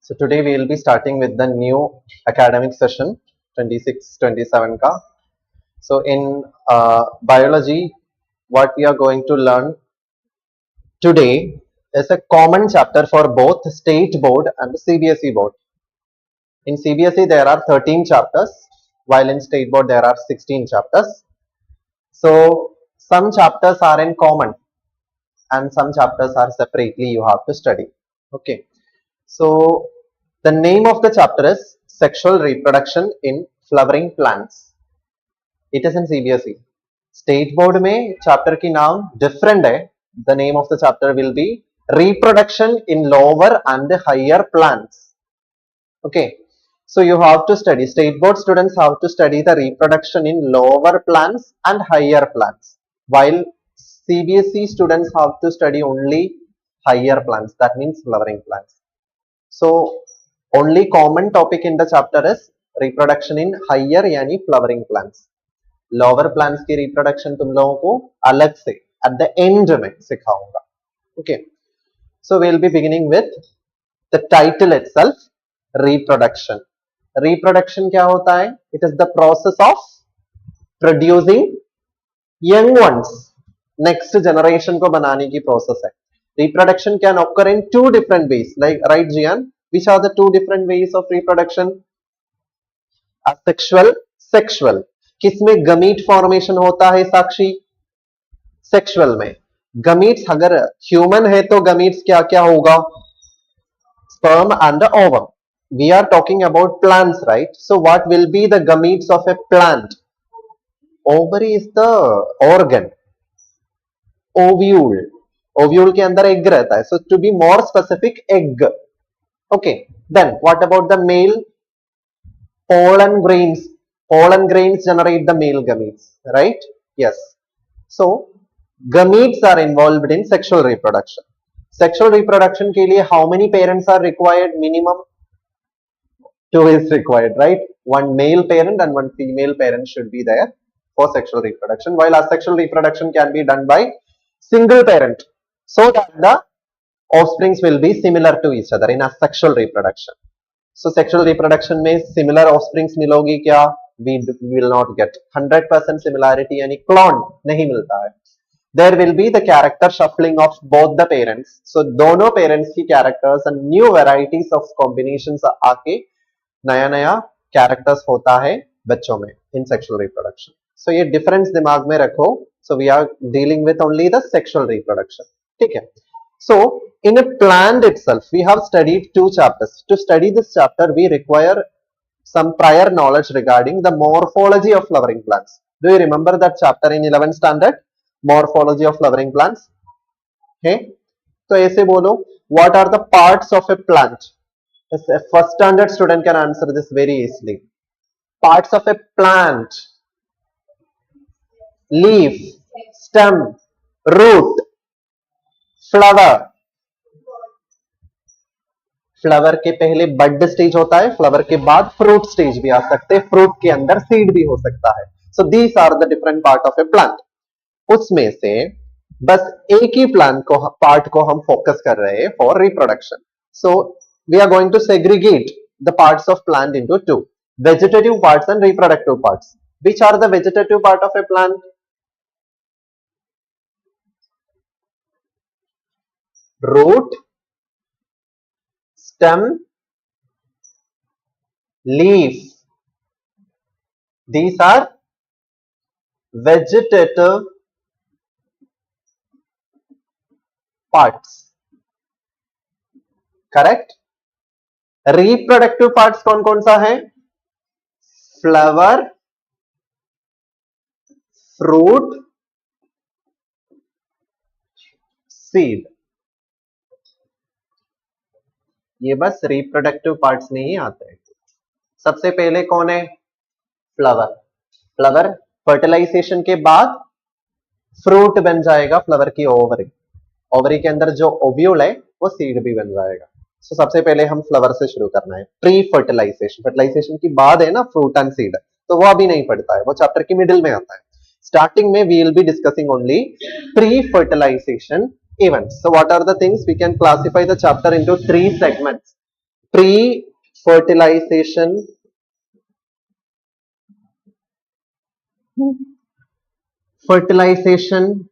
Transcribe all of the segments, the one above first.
So today we will be starting with the new academic session 26-27 ka. So in biology, what we are going to learn today is a common chapter for both state board and CBSE board. In CBSE there are 13 chapters, while in state board there are 16 chapters. So some chapters are in common and some chapters are separately you have to study. Okay. So the name of the chapter is Sexual Reproduction in Flowering Plants. It is in CBSE. State board में chapter की नाम different है. The name of the chapter will be Reproduction in Lower and Higher Plants. Okay. So you have to study. State board students have to study the reproduction in lower plants and higher plants, while CBSE students have to study only higher plants. That means flowering plants. So only common topic in the chapter is reproduction in higher यानी flowering plants. Lower plants की reproduction तुम लोगों को अलग से at the end में सिखाऊंगा. Okay. So we will be beginning with the title itself, reproduction. Reproduction क्या होता है? It is the process of producing young ones. Next generation को बनाने की process है. Reproduction can occur in two different ways. Like, right, Jian? Which are the two different ways of reproduction? Asexual, sexual. किसमें gamete formation होता है साक्षी? Sexual में. Gametes अगर human है तो गमीट्स क्या क्या होगा? Sperm and ovum. We are talking about plants, right? So what will be the gametes of a plant? Ovary is the organ. Ovule. Ovule के अंदर egg रहता है. So to be more specific, egg. Okay. Then what about the male? Pollen grains. Pollen grains generate the male gametes, right? Yes. So gametes are involved in sexual reproduction. Sexual reproduction के लिए how many parents are required? Minimum 2 is required, right? One male parent and one female parent should be there for sexual reproduction, while asexual reproduction can be done by single parent, so that the offsprings will be similar to each other in asexual reproduction. So sexual reproduction में similar offsprings मिलोगी क्या? We will not get 100% similarity, यानी clone नहीं मिलता है. There will be the character shuffling of both the parents. So दोनों parents की characters and new varieties of combinations आके नया नया characters होता है बच्चों में in sexual reproduction. So ये difference दिमाग में रखो. So we are dealing with only the sexual reproduction. ठीक है. So in a plant itself, we have studied two chapters. To study this chapter, we require some prior knowledge regarding the morphology of flowering plants. Do you remember that chapter in 11th standard? Morphology of flowering plants. Okay. So ऐसे बोलो, what are the parts of a plant? A first standard student can answer this very easily. Parts of a plant: leaf, stem, root, flower. Flower के पहले बड stage होता है, flower के बाद fruit stage भी आ सकते हैं, फ्रूट के अंदर सीड भी हो सकता है. So these are the different part of a plant. उसमें से बस एक ही प्लांट को पार्ट को हम फोकस कर रहे हैं for reproduction. So we are going to segregate the parts of plant into two: vegetative parts and reproductive parts. Which are the vegetative part of a plant? Root, stem, leaf. These are vegetative parts. Correct? Reproductive parts कौन कौन सा है? Flower, fruit, seed. ये बस reproductive parts में ही आते हैं. सबसे पहले कौन है? फ्लावर. फ्लावर फर्टिलाइजेशन के बाद फ्रूट बन जाएगा फ्लावर की ओवरी. ओवरी के अंदर जो ओव्यूल है वो सीड भी बन जाएगा. सो सबसे पहले हम फ्लावर से शुरू करना है. प्री फर्टिलाइजेशन, फर्टिलाइजेशन की बाद है ना फ्रूट एंड सीड, तो वो अभी नहीं पढ़ता है, वो चैप्टर की मिडिल में आता है. स्टार्टिंग में we will be discussing only pre fertilisation events. So what are the things? We can classify the chapter into three segments: pre-fertilization fertilization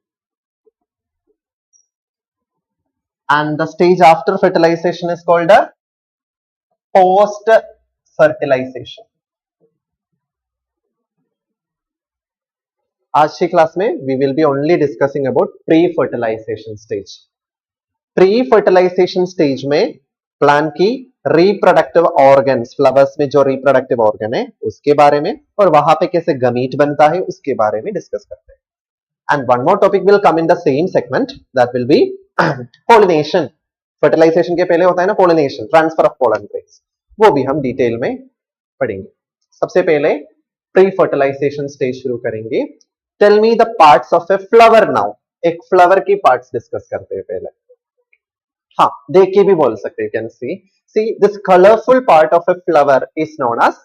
and the stage after fertilization is called a post fertilization. आज की class में we will be only discussing about pre-fertilization stage. Pre-fertilization stage में plant की reproductive organs, flowers में जो reproductive organ है उसके बारे में और वहां पे कैसे गमीट बनता है उसके बारे में डिस्कस करते हैं. And one more topic will come in the same segment, that will be pollination. Fertilization के पहले होता है ना pollination, transfer of pollen grains. वो भी हम डिटेल में पढ़ेंगे. सबसे पहले pre-fertilization stage शुरू करेंगे. Tell me the parts of a flower now. एक फ्लावर की पार्ट्स डिस्कस करते हैं पहले. हाँ, देख के भी बोल सकते हैं. You can see this colorful part of a flower is known as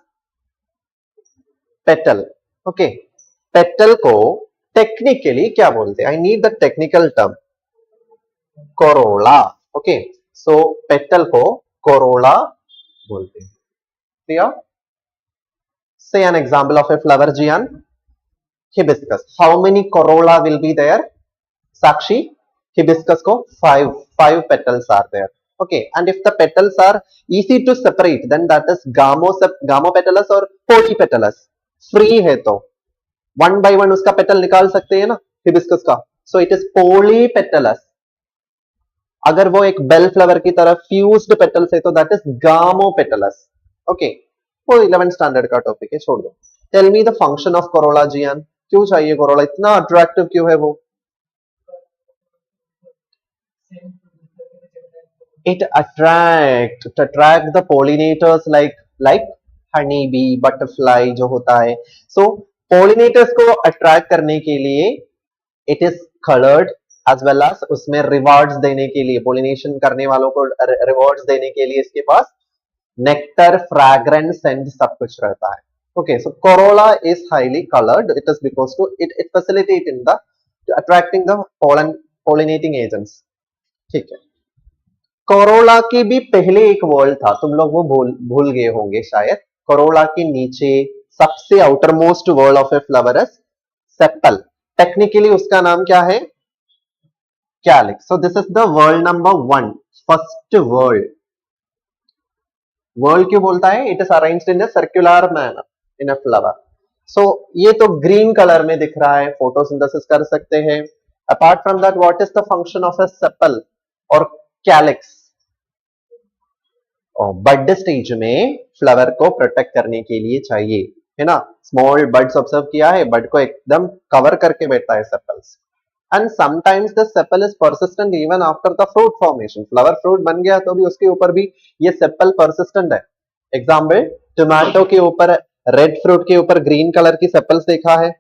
petal. Okay, petal को टेक्निकली क्या बोलते हैं? I need the technical term. Corolla. Okay, so petal को कोरोला बोलते हैं. Clear? Say an example of a flower, जियान. Hibiscus. How many corolla will be there? Sakshi, hibiscus को 5 petals are there. Okay, and if the petals are easy to separate, then that is gamopetalous or polypetalous. Free है तो 1 by 1 उसका petal निकाल सकते हैं ना hibiscus का. So it is polypetalous. अगर वो एक बेल फ्लावर की तरह फ्यूज्ड पेटल्स है तो दैट इज गामोपेटलस. ओके, वो 11th स्टैंडर्ड का टॉपिक है, छोड़ दो. Tell me the function of corolla, Jiyan. क्यों चाहिए कोरोला? इतना अट्रैक्टिव क्यों है वो? It attract the pollinators like honey bee, butterfly जो होता है. So pollinators को attract करने के लिए it is colored as well as उसमें rewards देने के लिए, pollination करने वालों को rewards देने के लिए इसके पास nectar, fragrance, scent सब कुछ रहता है. Okay, so corolla is highly colored. It is because to it facilitate in the attracting the pollinating agents. ठीक है. कोरोला की भी पहले एक वर्ड था, तुम लोग वो भूल गए होंगे शायद. कोरोला के नीचे सबसे outermost whorl of a flower is sepal. Technically उसका नाम क्या है? Calyx. So this is the whorl number 1, first whorl. Whorl क्यों बोलता है? It is arranged in a circular manner in a flower. So ये तो ग्रीन कलर में दिख रहा है, फोटोसिंथेसिस कर सकते हैं. Apart from that, what is the function of a sepal और कैलिक्स? और बड स्टेज में फ्लावर को प्रोटेक्ट करने के लिए चाहिए, है ना. स्मॉल बड्स ऑब्जर्व किया है, बड को एकदम कवर करके बैठता है sepals. And sometimes the sepal is persistent even after the fruit formation. Flower fruit बन गया तो भी उसके ऊपर भी ये सेपल परसिस्टेंट है. एग्जाम्पल, टोमेटो के ऊपर, रेड फ्रूट के ऊपर ग्रीन कलर की सेपल्स देखा है.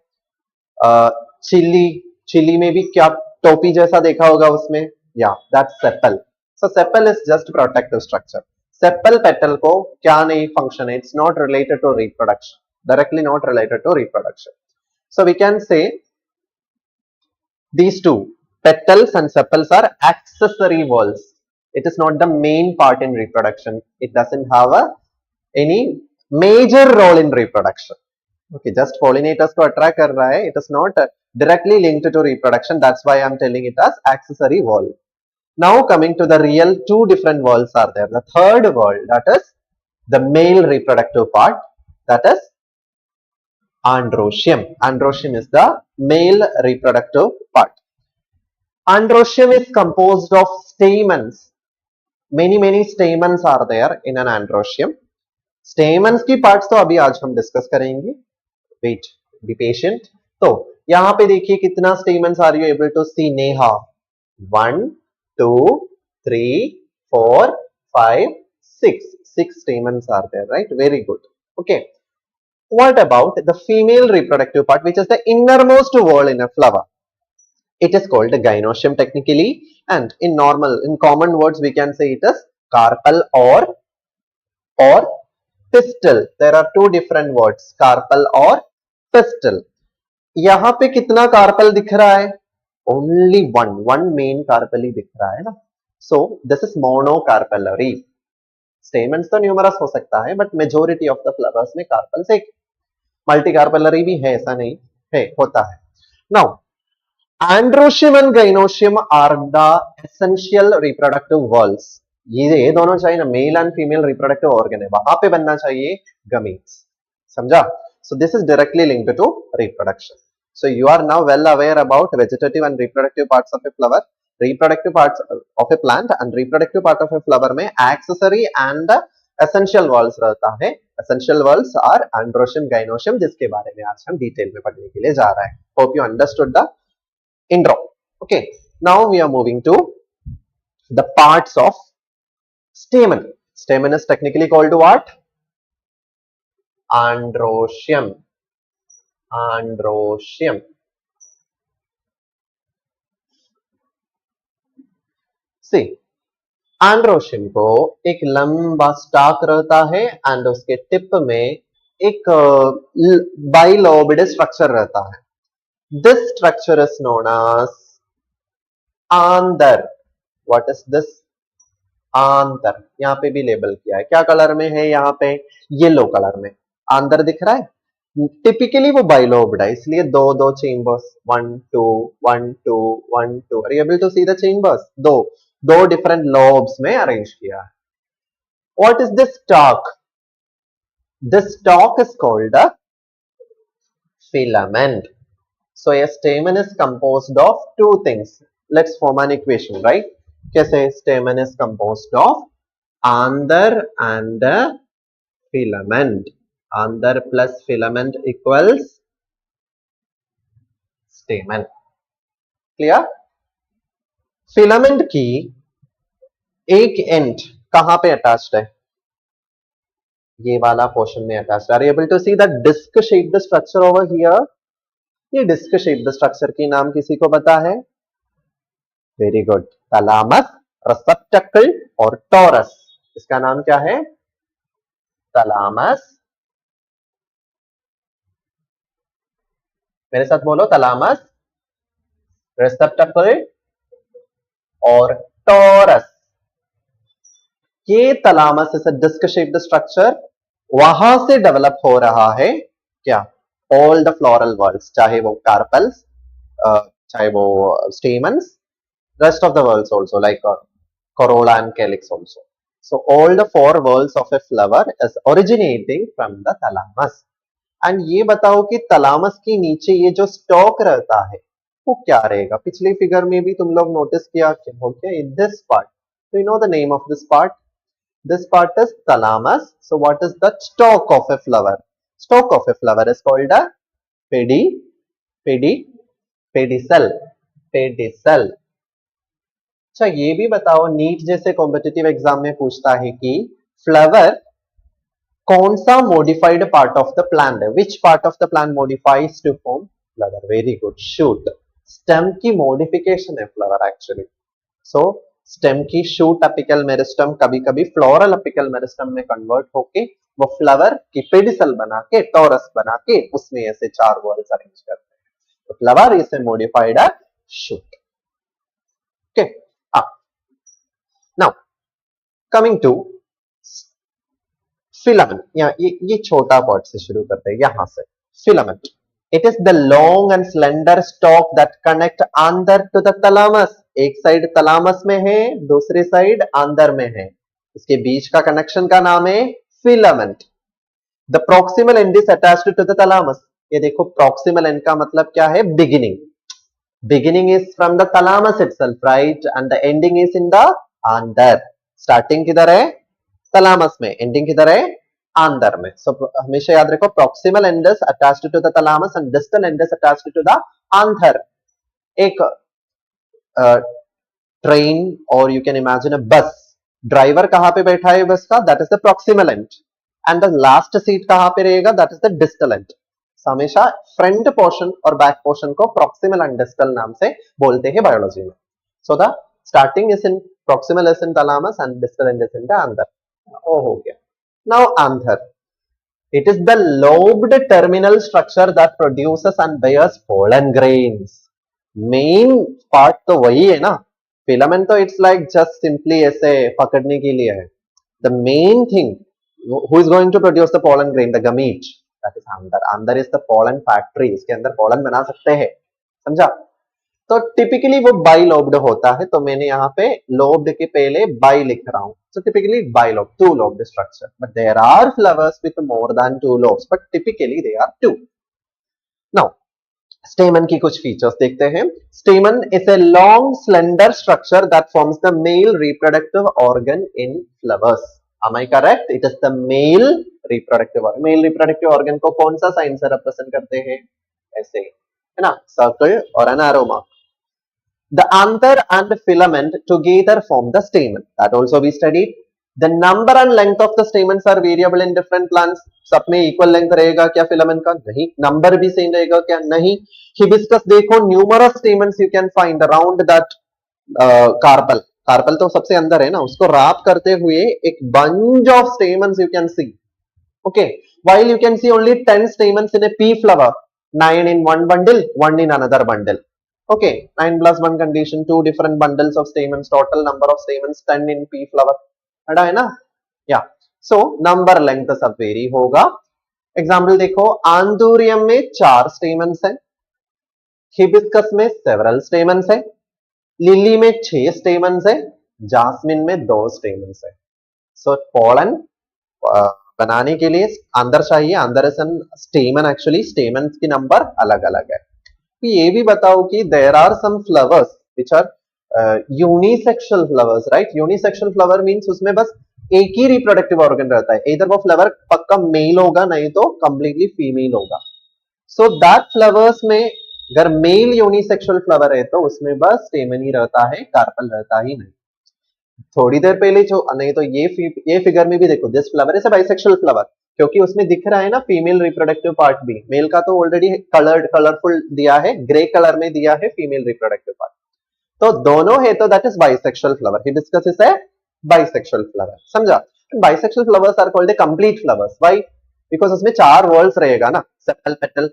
चिली में भी क्या टोपी जैसा देखा होगा उसमें, या that's sepal. So sepal is just protective structure. Sepal petal को क्या नहीं फंक्शन है? It's not related to reproduction, directly not related to reproduction. So we can say these two, petals and sepals, are accessory walls. It is not the main part in reproduction. It doesn't have any major role in reproduction. Okay, just pollinators को attract कर रहा है. It is not directly linked to reproduction. That's why I'm telling it as accessory wall. Now coming to the real, two different walls are there. The third wall, that is the male reproductive part, that is androecium. Androecium is the male reproductive part. Androecium is composed of stamens. Many stamens are there in an androecium. Stamens की parts तो अभी आज हम discuss करेंगे. Wait, be patient. तो यहाँ पे देखिए कितना stamens are you able to see, Neha? 1, 2, 3, 4, 5, 6. 6 stamens are there, right? Very good. Okay. What about the female reproductive part, which is the innermost wall in a flower? It is called a gynoecium technically, and in common words we can say it is carpel or pistil. There are two different words, carpel or pistil. यहाँ पे कितना carpel दिख रहा है? Only one main carpel ही दिख रहा है ना. So this is monocarpellary. Stamens तो न्यूमरस हो सकता है but majority of the flowers में कार्पल्स एक, मल्टी कार्पेलरी भी है ऐसा नहीं है, होता है। Now androecium and gynoecium are the essential reproductive whorls. ये दोनों चाहिए ना, male and female reproductive organ है, वहां पे बनना चाहिए गमीट्स, समझा? So this is directly linked to reproduction. So you are now well aware about vegetative and reproductive parts of a flower, reproductive parts of a plant and reproductive part of a flower में accessory and essential walls रहता है. Essential walls are androecium, gynoecium, जिसके बारे में आज हम detail में पढ़ने के लिए जा रहे हैं. Hope you understood the intro. Okay, now we are moving to the parts of stamen. Stamen is technically called what? Androecium. Androecium. See, androecium को एक लंबा स्टाक रहता है एंड उसके टिप में एक बाइलोब्ड स्ट्रक्चर रहता है. This structure is known as anther. What is this? Anther. यहाँ पे भी लेबल किया है, क्या कलर में है? यहाँ पे येलो कलर में आंतर दिख रहा है. टिपिकली वो बाइलोब्ड है, इसलिए दो दो chambers, 1 2 1 2 1 2. Are you able to see the chambers? दो डिफरेंट लोब्स में अरेंज किया है. What is this stalk? This stalk is called a filament. So a stamen is composed of two things. Let's form an equation, right? कैसे? Stamen is composed of anther and a filament. Anther plus filament equals stamen. Clear? Filament की एक and कहां पे attached है? ये वाला portion में attached. Are you able to see the disc shaped structure over here? ये डिस्क शेप्ड स्ट्रक्चर की नाम किसी को पता है? Very good. थैलामस, रिसेप्टेकल और टोरस. इसका नाम क्या है? थैलामस. मेरे साथ बोलो, थैलामस, रिसेप्टेकल और टोरस. ये thalamus is a disc shaped structure. वहां से डेवलप हो रहा है क्या? ऑल द फ्लोरल वर्ल्स, चाहे वो कार्पल्स, चाहे वो stamens, rest of the worlds also like corolla and calyx also. So all the four whorls of a flower is originating from the thalamus. And ये बताओ कि थैलामस के नीचे ये जो स्टॉक रहता है वो क्या रहेगा? पिछली फिगर में भी तुम लोग नोटिस किया हो क्या? In this part, do you know the name of this part? This part is thalamus. So what is the stalk of a flower? Stalk of a flower is called a pedicel. Pedicel. अच्छा, ये भी बताओ, NEET जैसे competitive exam में पूछता है कि flower कौन सा modified part of the plant है? Which part of the plant modifies to form flower? Very good, shoot. Stem की मॉडिफिकेशन है फ्लावर एक्चुअली. सो स्टेम की शूट अपिकल मेरिस्टम कभी कभी फ्लोरल अपिकल मेरिस्टम में कन्वर्ट होके वो फ्लावर की पेडिसल बना के, टोरस बना के उसमें ऐसे चार वॉल्स अरेंज करते हैं. तो flower is a modified shoot. Okay. Now, coming to filament. ये छोटा पार्ट से शुरू करते हैं, यहां से. Filament. It is the long and slender stalk that connect anther to the thalamus. एक साइड थैलामस में है, दूसरी साइड आंतर में है. इसके बीच का कनेक्शन का नाम है filament. The proximal end is attached to the thalamus. ये देखो, proximal end का मतलब क्या है? Beginning. Beginning is from the thalamus itself, right? And the ending is in the anther. Starting किधर है? थैलामस में. एंडिंग किधर है? आंतर में. सो हमेशा याद रखो, proximal end is attached to the thalamus and distal end is attached to the anther. एक ट्रेन और यू कैन इमेजिन अ बस. ड्राइवर कहां पे बैठा है बस का? That is the proximal end. And the last seat कहां पे रहेगा? That is the distal end. हमेशा फ्रंट पोर्शन और बैक पोर्शन को proximal and distal नाम से बोलते हैं बायोलॉजी में. So the starting is in proximal is in thalamus and distal end is in the anther. Oh, हो गया. Now anther. It is the lobed terminal structure that produces and bears pollen grains. Main part तो वही है ना. Filament तो it's like just simply ऐसे पकड़ने के लिए है. The main thing, who is going to produce the pollen grain? The gamete, that is अंदर. अंदर is the pollen factory. इसके अंदर pollen बना सकते हैं, समझा? तो टिपिकली वो बाइलोब्ड होता है, तो मैंने यहाँ पे लोब्ड के पहले बाई लिख रहा हूं. So typically bilobe, two lobed structure, but there are flowers with more than two lobes, but typically they are two. Now स्टेमन की कुछ फीचर्स देखते हैं. स्टेमन is a long slender structure that forms the male reproductive organ in flowers. Am I correct? It is the male reproductive organ. Male reproductive organ को कौन सा sign से represent करते हैं? ऐसे, है ना, सर्कल और an arrow mark. The anther and filament together form the stamen. That also we studied. The number and length of the stamens are variable in different plants. सब में इक्वल लेंथ रहेगा क्या फिलामेंट का? नहीं. Number भी same रहेगा क्या? नहीं. हिबिस्कस देखो, numerous stamens you can find around that carpel. Carpel तो सबसे अंदर है ना, उसको रैप करते हुए एक bunch of stamens you can C. Okay, while you can see only 10 stamens in a pea flower, 9 in one bundle, 1 in another bundle. Okay, 9 plus 1 condition, 2 different bundles of stamens, total number of stamens 10 in pea flower. है ना? Yeah. So number length सब very होगा. Example देखो, आंदूरियम में 4 stamens है, hibiscus में several stamens है, lily में 6 स्टेमन्स है, जास्मिन में 2 स्टेमन्स है. सो पोलन बनाने के लिए अंदर चाहिए, अंदर स्टेमन. एक्चुअली स्टेमन की नंबर अलग अलग है. तो ये भी बताओ कि there are some flowers which are unisexual flowers, right? Unisexual flower means उसमें बस एक ही रिप्रोडक्टिव ऑर्गन रहता है. इधर वो फ्लावर पक्का मेल होगा, नहीं तो कंप्लीटली फीमेल होगा. सो दैट फ्लावर्स में अगर मेल यूनिसेक्सुअल फ्लावर है तो उसमें बस स्टेमन ही रहता है, कार्पल रहता ही नहीं. थोड़ी देर पहले जो, नहीं तो ये फिगर में भी देखो, this flower is a bisexual flower, क्योंकि उसमें दिख रहा है ना फीमेल रिप्रोडक्टिव पार्ट भी. मेल का तो ऑलरेडी कलरफुल दिया है, ग्रे कलर में दिया है फीमेल रिप्रोडक्टिव पार्ट. तो दोनों है तो that is bisexual flower. Hibiscus is a bisexual flower, समझा? Bisexual flowers are called a complete flowers. Why? Because उसमें 4 वॉल्स रहेगा ना, sepal, petal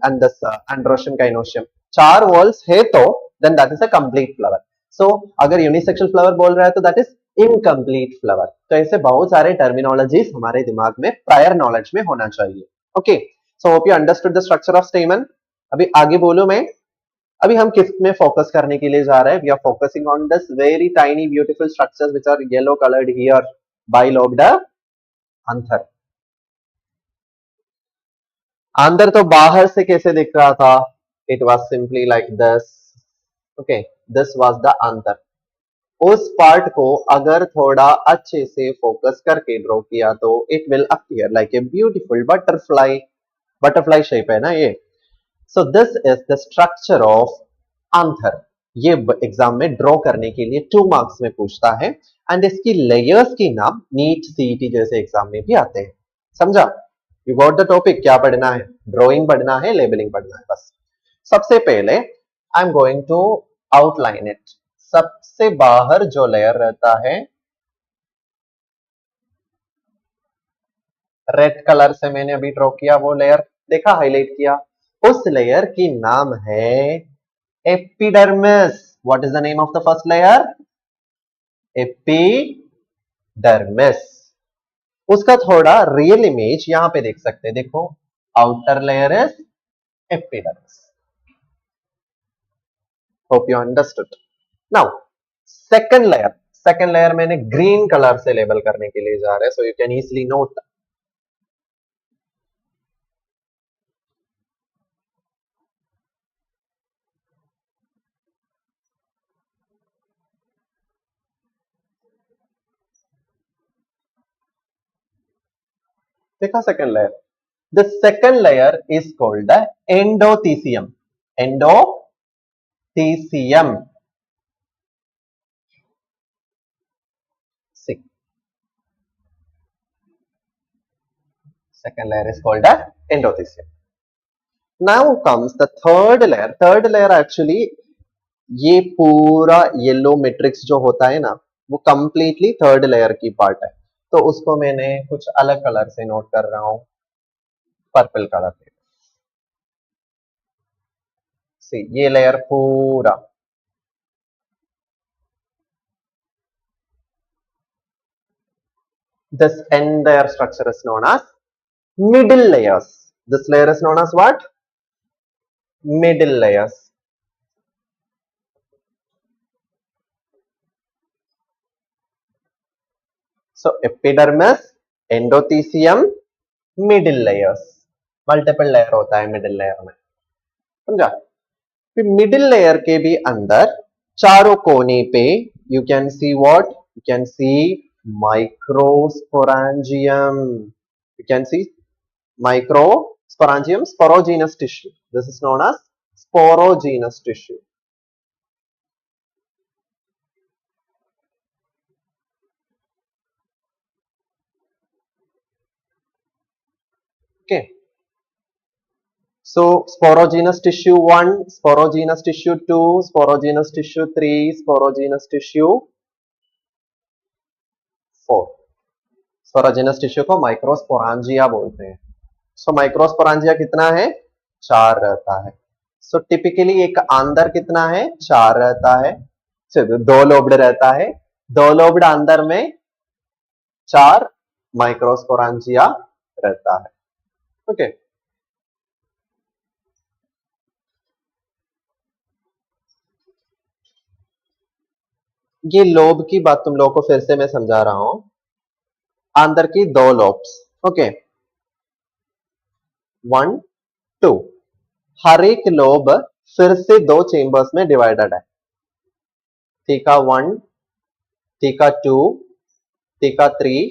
and this androecium, gynoecium. 4 whorls है तो then that is a complete flower. So अगर unisexual flower बोल रहा है तो दैट इज इनकम्प्लीट फ्लावर. तो ऐसे बहुत सारे टर्मिनोलॉजीज हमारे दिमाग में प्रायर नॉलेज में होना चाहिए. Okay, so hope you understood the structure of स्टेमन. अभी आगे बोलूं मैं, अभी हम किस में फोकस करने के लिए जा रहे हैं? We are focusing on this very tiny beautiful structures which are yellow coloured here, bilobed anther. अंदर तो बाहर से कैसे दिख रहा था? It was simply like this. Okay, this was the anther. उस पार्ट को अगर थोड़ा अच्छे से फोकस करके ड्रॉ किया तो it will appear like a beautiful butterfly. Butterfly shape है ना ये. So this is the structure of anther. ये एग्जाम में ड्रॉ करने के लिए 2 मार्क्स में पूछता है. एंड इसकी लेयर्स की नाम नीट सीईटी जैसे एग्जाम में भी आते हैं, समझा? You got the topic. क्या पढ़ना है? ड्रॉइंग पढ़ना है, लेबलिंग पढ़ना है, बस. सबसे पहले I am going to outline it. सबसे बाहर जो लेयर रहता है, रेड कलर से मैंने अभी ड्रॉ किया, वो लेयर देखा, हाईलाइट किया, उस लेयर की नाम है epidermis. What is the name of the first layer? Epidermis. उसका थोड़ा रियल इमेज यहां पे देख सकते हैं. देखो, outer layer is epidermis. Hope you understood. Now second layer मैंने ग्रीन कलर से लेबल करने के लिए जा रहे हैं, so you can easily note. देखा second layer? The second layer is called the endothecium. Endothecium. Second layer is called the endothelium. Now comes the third layer. Third layer actually ये पूरा येलो मैट्रिक्स जो होता है ना, वो completely third layer की part है. तो उसको मैंने कुछ अलग कलर से नोट कर रहा हूं, पर्पल कलर से. सी, ये लेयर पूरा This entire structure is known as middle layers. This layer is known as what? Middle layers. So epidermis, endothelium, middle layers. Multiple layer होता है मिडिल लेयर में, समझा? फिर मिडिल लेयर के भी अंदर चारों कोने पे you can see what, you can see microsporangium, you can see microsporangium, sporogenous tissue. This is known as sporogenous tissue. Okay. So sporogenous tissue 1, sporogenous tissue 2, sporogenous tissue 3, sporogenous tissue 4. Sporogenous tissue को माइक्रोस्पोरांजिया बोलते हैं. सो माइक्रोस्पोरांजिया कितना है? 4 रहता है. So typically एक आंदर कितना है? 4 रहता है. चलो 2 लोब्ड रहता है. 2 लोब्ड आंदर में 4 माइक्रोस्पोरांजिया रहता है. ओके. ये लोब की बात तुम लोगों को फिर से मैं समझा रहा हूं. अंदर की 2 लोब्स. ओके. 1, 2. हर एक लोब फिर से 2 चेंबर्स में डिवाइडेड है. Theca 1, theca 2, theca 3,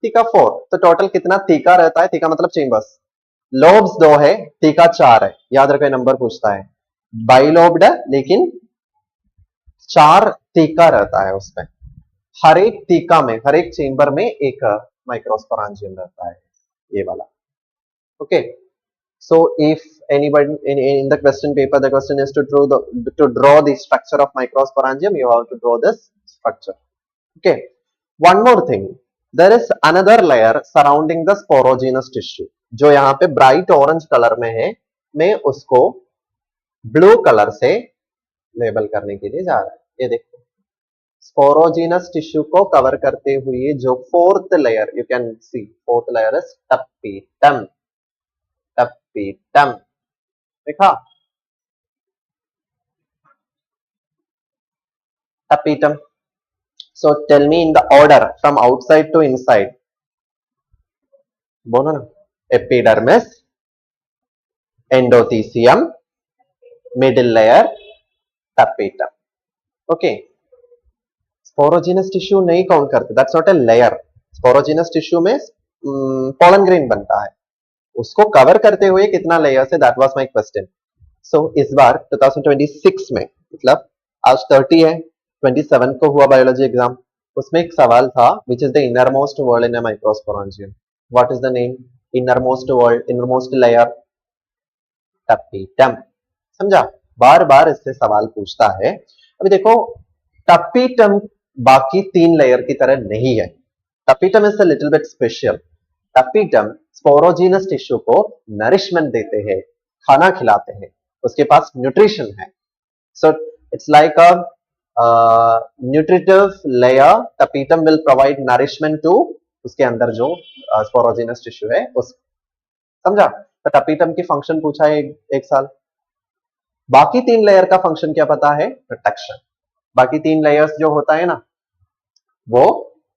theca 4. तो टोटल कितना थीका रहता है? थीका मतलब चेंबर्स. लोब्स 2 है, थीका 4 है. याद रखो, नंबर पूछता है. बाइलोब्ड है लेकिन 4 थीका रहता है उसमें. हर एक थीका में, हर एक चेंबर में एक माइक्रोस्पोरांजियम रहता है, ये वाला. Okay. So if anybody in the question paper, the question is to draw the structure of microsporangium, you have to draw this structure. Okay. One more thing, there is another layer surrounding the sporogenous tissue, जो यहाँ पे bright orange color में है. मैं उसको blue color से label करने के लिए जा रहा है. ये देखो, स्पोरोजीनस टिश्यू को कवर करते हुए जो 4th layer, you can see 4th layer is tapetum. Tapetum देखा? Tapetum. So tell me in the order from outside to inside. बोलो ना. Epidermis, endothecium, middle layer, tapetum. Okay. Sporogenous tissue नहीं count करते, that's not a layer. Sporogenous tissue में pollen grain बनता है, उसको cover करते हुए कितना लेयर्स है, that was my question. So इस बार 2026 में, मतलब आज 30 है, 27 को हुआ बायोलॉजी एग्जाम, उसमें एक सवाल था, which is the innermost whorl in a microsporangium. What is the name? Innermost whorl, innermost layer, tapetum. समझा? बार बार इससे सवाल पूछता है. अभी देखो, टपीटम बाकी 3 लेयर की तरह नहीं है. Tapetum is a little bit special. Tapetum sporogenous tissue को नरिशमेंट देते हैं, खाना खिलाते हैं, उसके पास न्यूट्रिशन है. So it's like a nutritive layer. Tapetum will provide nourishment to उसके अंदर जो स्पोरोजीनस टिश्यू है उस. समझा? तो टपीटम की फंक्शन पूछा है एक साल. बाकी 3 लेयर का फंक्शन क्या पता है? प्रोटेक्शन. बाकी 3 लेयर्स जो होता है ना, वो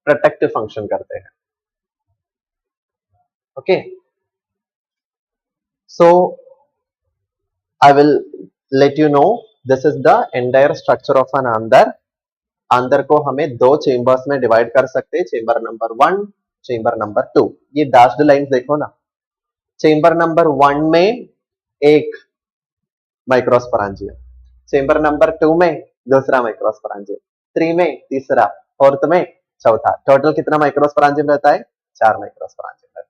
प्रोटेक्टिव फंक्शन करते हैं. Okay. So I will let you know this is the entire structure of an आंदर. आंदर को हमें 2 चेंबर्स में डिवाइड कर सकते हैं, चेंबर नंबर 1, चेंबर नंबर 2. ये डैश्ड लाइंस देखो ना. चेंबर नंबर 1 में एक माइक्रोस्पोरेंजियम, चेंबर नंबर 2 में दूसरा माइक्रोस्पोरेंजियम, 3 में तीसरा, 4th में चौथा. टोटल कितना माइक्रोस्पोरेंजियम रहता है? 4 माइक्रोस्पोरेंजियम रहता है.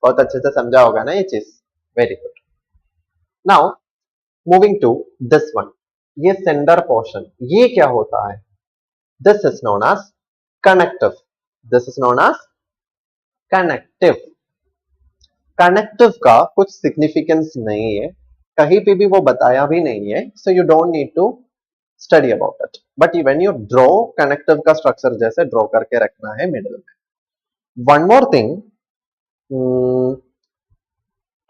बहुत अच्छे से समझा होगा ना ये चीज. Very good. Now moving to this one. ये सेंडर पोर्शन, ये क्या होता है? This is known as connective. This is known as connective. Connective का कुछ सिग्निफिकेंस नहीं है, कहीं पे भी वो बताया भी नहीं है. So you don't need to study about it. But when you draw connective का स्ट्रक्चर जैसे ड्रॉ करके रखना है मिडिल में. वन मोर थिंग,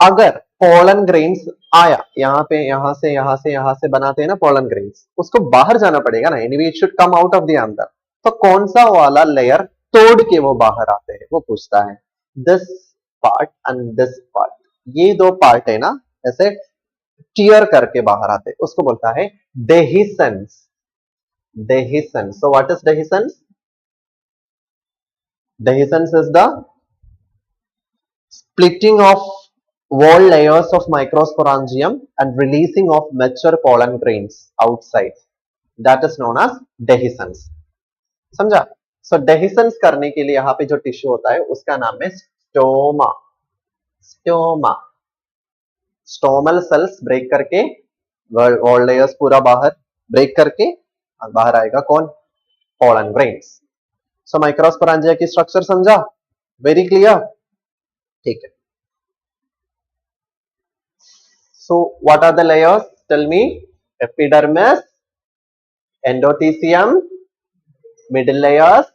अगर पोलन ग्रेन्स आया यहाँ पे, यहां से बनाते हैं ना पोलन ग्रेन्स, उसको बाहर जाना पड़ेगा ना, anyway it should come out of the अंदर, तो कौन सा वाला लेयर तोड़ के वो बाहर आते हैं, वो पूछता है। This part and this part, ये दो पार्ट है ना, ऐसे टीयर करके बाहर आते हैं, उसको बोलता है dehiscence. Dehiscence. So what is dehiscence? Dehiscence is the splitting of wall layers of microsporangium and releasing of mature pollen grains outside. That is known as dehiscence. समझा? So dehiscence करने के लिए यहाँ पे जो टिश्यू होता है उसका नाम है stoma. Stoma. Stomal cells break करके वॉल लेयर्स पूरा बाहर ब्रेक करके बाहर आएगा कौन? Pollen grains. सो माइक्रोस्पोरेंजिया की स्ट्रक्चर समझा? Very clear? ठीक है. So what are the layers? Tell me. Epidermis, endothelium, middle layers,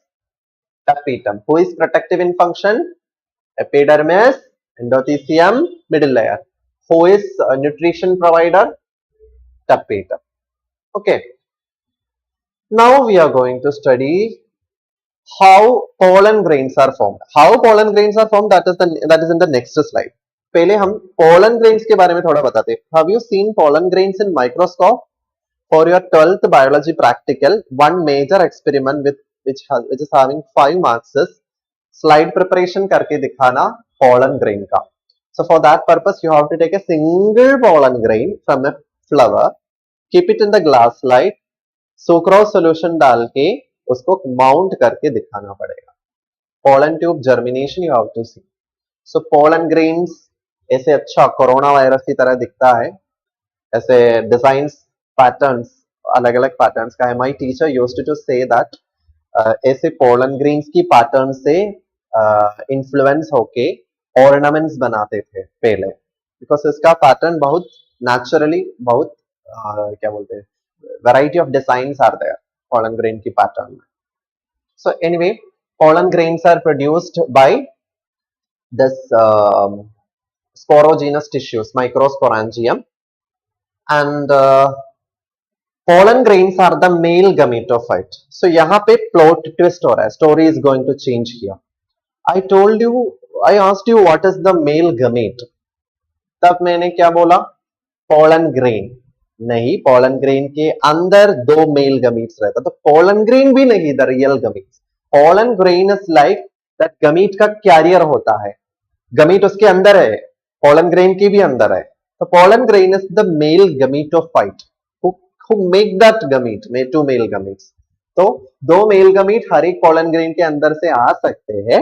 tapetum. Who is protective in function? Epidermis, endothelium, middle layer. Who is nutrition provider? Tapetum. Okay. Now we are going to study how pollen grains are formed. How pollen grains are formed, that is in the next slide. पहले हम pollen grains के बारे में थोड़ा बताते हैं. Have you seen pollen grains in microscope? For your 12th biology practical, one major experiment which is having 5 marks is slide preparation करके दिखाना pollen grain का. So for that purpose, you have to take a single pollen grain from a flower, keep it in the glass slide, sucrose solution डाल के उसको mount करके दिखाना पड़ेगा. pollen tube germination you have to see. So pollen grains ऐसे अच्छा corona virus की तरह दिखता है, ऐसे डिजाइन्स पैटर्न्स अलग अलग पैटर्न्स का है. My teacher used to say that ऐसे पोलन ग्रेन्स की पैटर्न से इन्फ्लुएंस होके ऑर्नामेंट्स बनाते थे पहले, बिकॉज इसका पैटर्न बहुत नेचुरली बहुत क्या बोलते हैं, variety of designs are there pollen grain की पैटर्न में. So anyway, pollen grains are produced by this sporogenous tissues, microsporangium, and pollen grains are the male gametophyte. So यहाँ पे plot twist हो रहा है, story is going to change here. I asked you what is the male gamete. तब मैंने क्या बोला? pollen grain. नहीं, pollen grain के अंदर दो male gametes रहता, तो pollen grain भी नहीं, the real gametes. Pollen grain is like that gamete का carrier होता है, gamete उसके अंदर है, pollen grain के भी अंदर है. तो pollen grain is the male gametophyte who make that gamete, two male gametes. तो दो मेल गमीट हर एक pollen grain के अंदर से आ सकते हैं.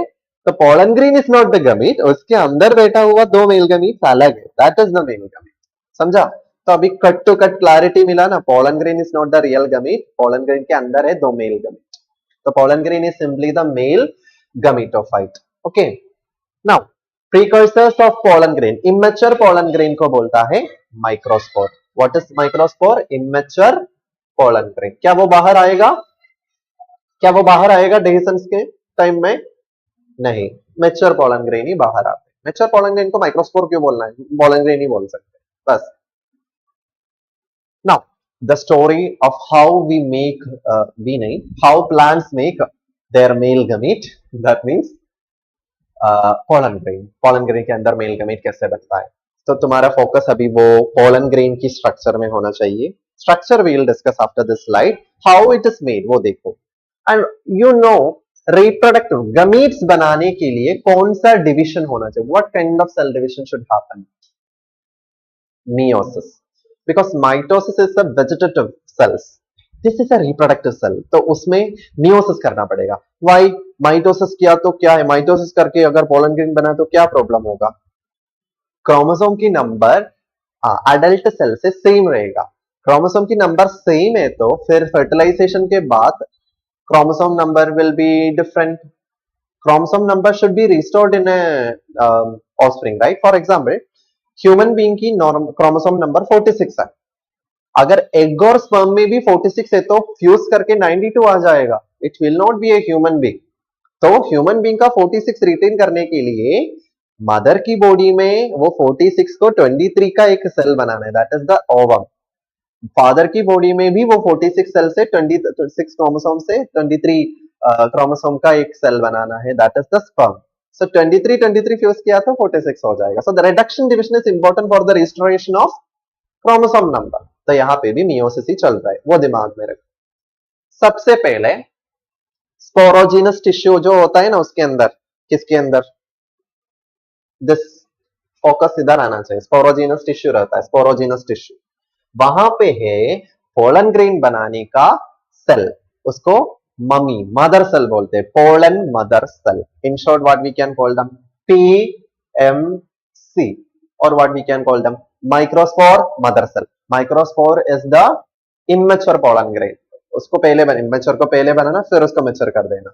तो pollen grain is not the gamete, उसके अंदर बैठा हुआ दो मेल गमीट अलग है, that is the male gamete. समझा? तो अभी कट टू कट क्लैरिटी मिला ना. pollen grain is not the real gamete, pollen grain के अंदर है दो मेल गमीट. तो pollen grain is simply the male gametophyte. Okay. Now precursors of pollen grain, immature pollen grain को बोलता है microspore. What is microspore? Immature pollen grain. क्या वो बाहर आएगा? क्या वो बाहर आएगा dehiscence के टाइम में? नहीं, mature pollen grain ही बाहर आते हैं. mature pollen grain को microspore क्यों बोलना है? pollen grain ही बोल सकते हैं बस. Now the story of how we make how plants make their male gamete, that means pollen grain के अंदर मेल गमीट कैसे बनता है. तो तुम्हारा फोकस अभी वो पोलन ग्रेन की स्ट्रक्चर में होना चाहिए. Structure we will discuss after this slide. How it is made वो देखो. And you know reproductive gametes बनाने के लिए कौन सा डिवीजन होना चाहिए? What kind of cell division should happen? meiosis, because mitosis is a vegetative cells, this is a reproductive cell, तो उसमें meiosis करना पड़ेगा. why mitosis किया तो क्या है? mitosis करके अगर pollen grain बना तो क्या प्रॉब्लम होगा? क्रोमोसोम की नंबर अडल्ट सेल से सेम रहेगा. क्रोमोसोम की नंबर सेम है तो फिर फर्टिलाइजेशन के बाद chromosome number will be different. Chromosome number should be restored in offspring, right? For example human being की क्रोमोसोम नंबर 46 है. अगर एग और स्पर्म में भी 46 है तो फ्यूज करके 92 आ जाएगा. It will not be a human being. तो ह्यूमन बीइंग का 46 रिटेन करने के लिए मदर की बॉडी में वो 46 को 23 का एक सेल बनाना है, that is the ovum. Father की बॉडी में भी वो 46 सेल से 26 क्रोमोसोम से 23 क्रोमोसोम का एक सेल बनाना है, that is the sperm. So 23 fuse किया तो 46 हो जाएगा। So the reduction division is important for the restoration of chromosome number. तो यहाँ पे भी मियोसिस ही चल रहा है, वो दिमाग में रखो। सबसे पहले स्पोरोजिनस टिश्यू जो होता है ना, उसके अंदर, किसके अंदर, दिस फोकस इधर आना चाहिए, स्पोरोजिनस टिश्यू रहता है, स्पोरोजिनस टिश्यू, वहां पे है पोलन ग्रेन बनाने का सेल, उसको मम्मी मदर सेल बोलते हैं, pollen mother cell. In short what we can call them PMC, और what we can call them microspore mother cell. Microspore is the immature pollen grain, उसको पहले immature को पहले बनाना, फिर उसको मैच्योर कर देना।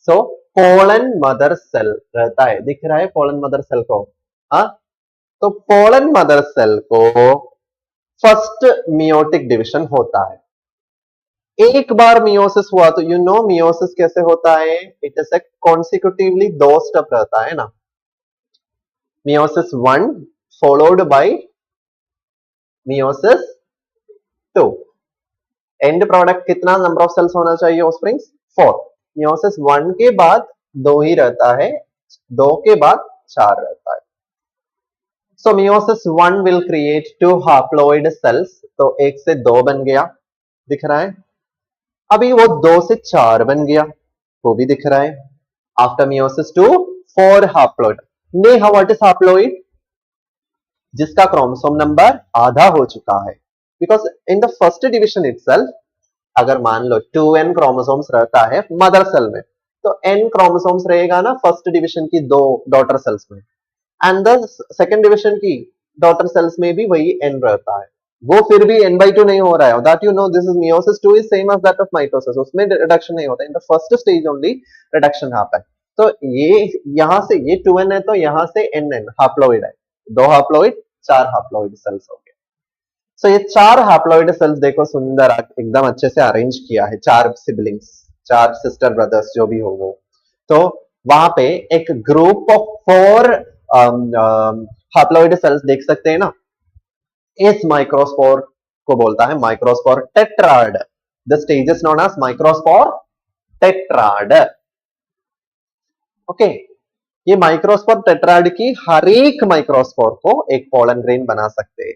सो पोलन मदर सेल रहता है, दिख रहा है पोलन मदर सेल को। हाँ, तो पोलन मदर सेल को फर्स्ट मियोटिक डिवीजन होता है। एक बार मियोसिस हुआ तो यू नो मियोसिस कैसे होता है, इट इज ए कॉन्सिक्यूटिवली 2 स्टेप रहता है ना, meiosis 1 followed by meiosis 2। And product कितना नंबर ऑफ सेल्स होना चाहिए ऑफस्प्रिंग्स, 4। मियोसिस 1 के बाद 2 ही रहता है, 2 के बाद 4 रहता है। So meiosis 1 will create 2 haploid cells, तो 1 से 2 बन गया, दिख रहा है। अभी वो 2 से 4 बन गया, वो भी दिख रहा है। After meiosis 2 4 haploid. Neha what is haploid, जिसका क्रोमोसोम नंबर आधा हो चुका है। Because in the first division itself, अगर मान लो 2n क्रोमोसोम्स रहता है मदर सेल में, तो n क्रोमोसोम्स रहेगा ना फर्स्ट डिविजन की 2 डॉटर सेल्स में, एंड द सेकेंड डिविजन की डॉटर सेल्स में भी वही n रहता है। वो फिर भी n/2 नहीं हो रहा है, that you know, this is meiosis 2 is same as that of mitosis, उसमें रिडक्शन नहीं होता, in the first stage only reduction happen. तो ये यहां से ये 2n है, तो यहां से nn हैप्लॉइड है, 2 हैप्लॉइड 4 हैप्लॉइड सेल्स हो गए। सो ये 4 हैप्लॉइड सेल्स देखो सुंदर एकदम अच्छे से अरेंज किया है, 4 सिबलिंग्स, 4 सिस्टर ब्रदर्स जो भी हो वो। तो वहां पे एक ग्रुप ऑफ 4 हैप्लॉइड सेल्स देख सकते हैं ना, इस माइक्रोस्पोर को बोलता है microspore tetrad. The stage is known as microspore tetrad. Okay, ये माइक्रोस्पोर टेट्राड की हर एक माइक्रोस्पोर को एक पोलन ग्रेन बना सकते हैं।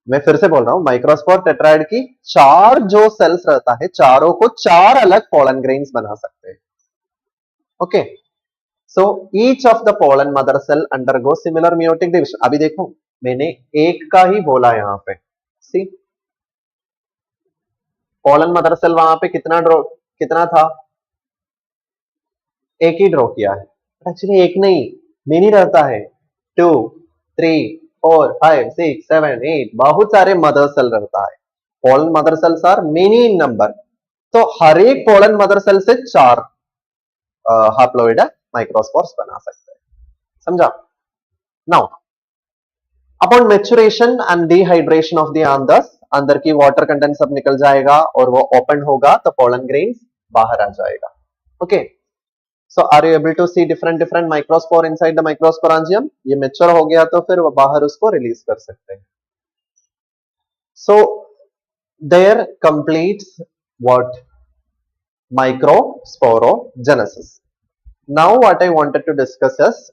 मैं फिर से बोल रहा हूं, माइक्रोस्पोर टेट्राड की 4 जो सेल्स रहता है, चारों को 4 अलग पोलन ग्रेन्स बना सकते हैं। Okay, so each of the pollen mother cell undergo similar meiotic division. अभी देखो मैंने एक का ही बोला यहां पे, सी पोलन मदर सेल वहां पे कितना था, एक ही ड्रॉ किया है, एक्चुअली एक नहीं, मेनी रहता है, 2 3 4 5 6 7 8, बहुत सारे मदर सेल रहता है। Pollen mother cells are many in number, तो हर एक पोलन मदर सेल से 4 हैप्लॉइड माइक्रोस्पोर्स बना सकते हैं, समझा। Now upon maturation and dehydration of the anthers, अंदर की वाटर कंटेंट सब निकल जाएगा और वो ओपन होगा तो पोलन ग्रेन्स बाहर आ जाएगा। Okay, so are you able to see different microspore inside the microsporangium. ये मैच्योर हो गया तो फिर वो बाहर उसको रिलीज कर सकते हैं। So there completes what, microsporogenesis. Now what I wanted to discuss is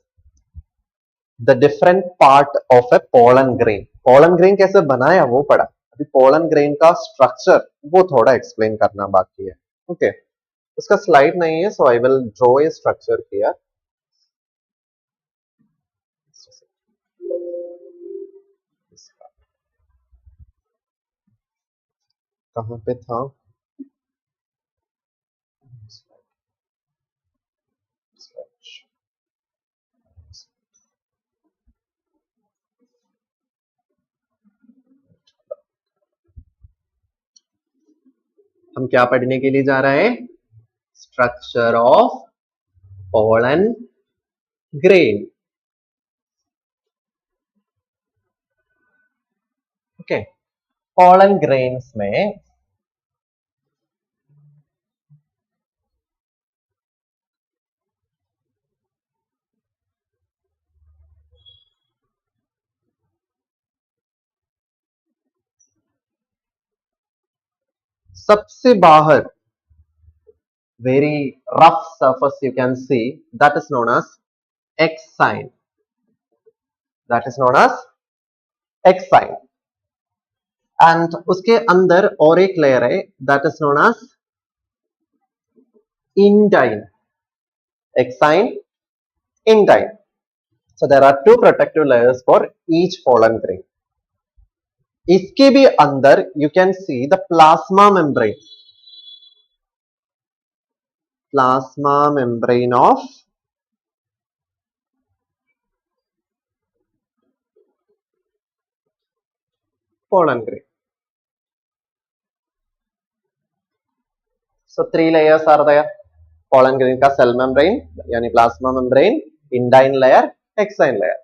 the different part of a pollen grain. pollen grain कैसे बनाया वो पढ़ा, अभी pollen grain का स्ट्रक्चर वो थोड़ा एक्सप्लेन करना बाकी है। ओके, उसका स्लाइड नहीं है, so I will draw a structure here. कहां पे था, हम क्या पढ़ने के लिए जा रहे हैं, structure of pollen grain। Okay, pollen grains में सबसे बाहर very rough surface you can see, that is known as X sign. That is known as X sign. And उसके अंदर और एक layer है, that is known as indine. X sign, indine. So there are two protective layers for each pollen grain. इसके भी अंदर you can see the plasma membrane. Plasma membrane of pollen grain. So three layers are there. Pollen grain का cell membrane यानी plasma membrane, indine layer, exine layer.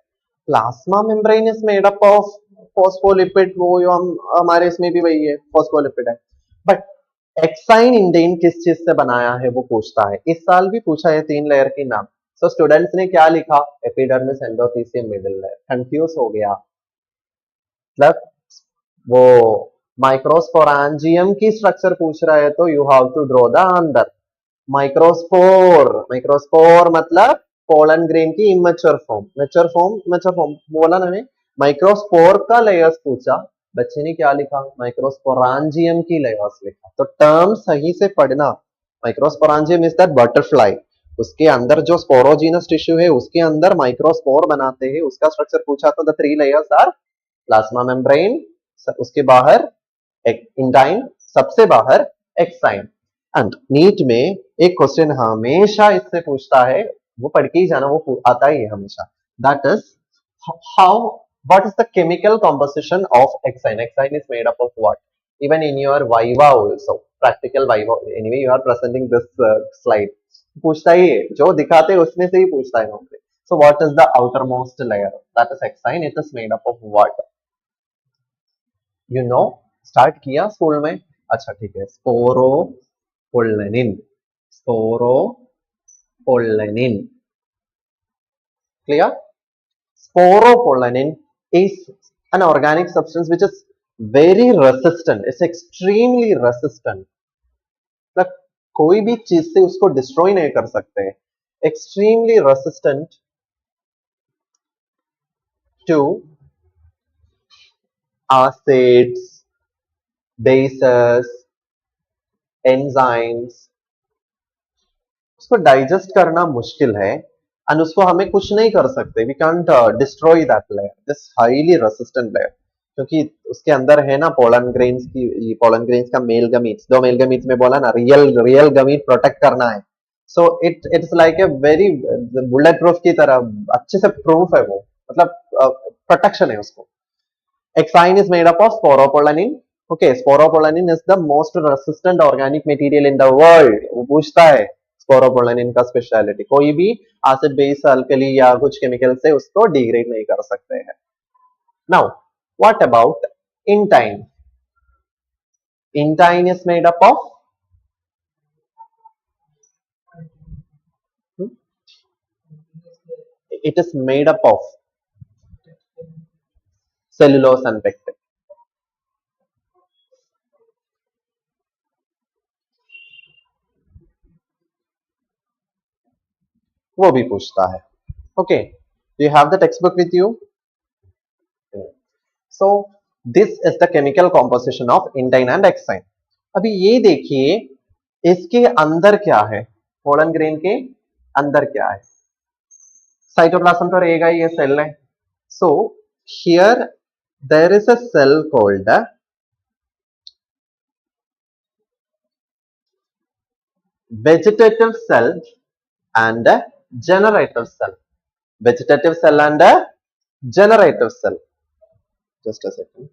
Plasma membrane is made up of phospholipid, वो जो हम हमारे इसमें भी वही है, phospholipid है. But एक्साइन इंडेन किस चीज से बनाया है वो पूछता है. इस साल भी पूछा है तीन लेयर के नाम. सो स्टूडेंट्स ने क्या लिखा? Epidermis, endothecium, middle layer. Confuse हो गया मतलब वो माइक्रोस्पोरेंजियम की स्ट्रक्चर पूछ रहा है तो you have to draw the अंदर माइक्रोस्पोर. माइक्रोस्पोर मतलब पोलन ग्रेन की इमेच्योर फॉर्म. मेच्योर फॉर्म बोला ना. माइक्रोस्पोर का लेयर्स पूछा, बच्चे ने क्या लिखा? माइक्रोस्पोरेंजियम की लेयर्स लिखा. तो टर्म सही से पढ़ना. Microsporangium is that butterfly. उसके अंदर जो स्पोरोजीनस टिश्यू है उसके अंदर माइक्रोस्पोर बनाते हैं. उसका स्ट्रक्चर पूछा तो the three layers are plasma membrane, उसके बाहर इंडाइन, सबसे बाहर एक्साइन. एंड नीट में एक क्वेश्चन हमेशा इससे पूछता है, वो पढ़ के ही जाना, वो आता ही है हमेशा. That is how what is the chemical composition of hexine? Hexine is made up of what? Even in your viva also, practical viva, anyway you are presenting this slide, पूछता ही है, जो दिखाते हैं उसमें से ही पूछता है normally. So what is the outermost layer? That is hexine. It is made up of what? You know, start किया स्कूल में. अच्छा ठीक है. Sporopollenin. Sporopollenin. Clear? Sporopollenin is an organic substance which is very resistant. It's extremely resistant. मतलब कोई भी चीज से उसको डिस्ट्रॉय नहीं कर सकते. Extremely resistant to acids, bases, enzymes. उसको डाइजेस्ट करना मुश्किल है एंड उसको हमें कुछ नहीं कर सकते. We can't destroy that layer, this highly resistant layer, क्योंकि उसके अंदर है ना पोलन ग्रेन्स की, पोलन ग्रेन्स का मेल गमीट्स, दो मेल गमीट्स में बोला ना रियल गमीट प्रोटेक्ट करना है. So it's like a very bulletproof की तरह, अच्छे से प्रूफ है वो, मतलब प्रोटेक्शन है उसको. Exine is made up of sporopollenin. Okay, sporopollenin is the most resistant organic material in the world. वो पूछता है sporopollenin का स्पेशलिटी. कोई भी एसिड बेस अल्कली या कुछ केमिकल से उसको डिग्रेड नहीं कर सकते हैं. Now, what about intine? Intine is made up of it is made up of cellulose and pectin. वो भी पूछता है. Okay, do you have the textbook with you? So this is the chemical composition of intine and exine. अभी ये देखिए इसके अंदर क्या है, पोलन ग्रेन के अंदर क्या है. साइटोप्लाज्म तो रहेगा ही, ये सेल है. So here there is a cell called vegetative cell and a generative cell. Vegetative cell and a generative cell. Just a second.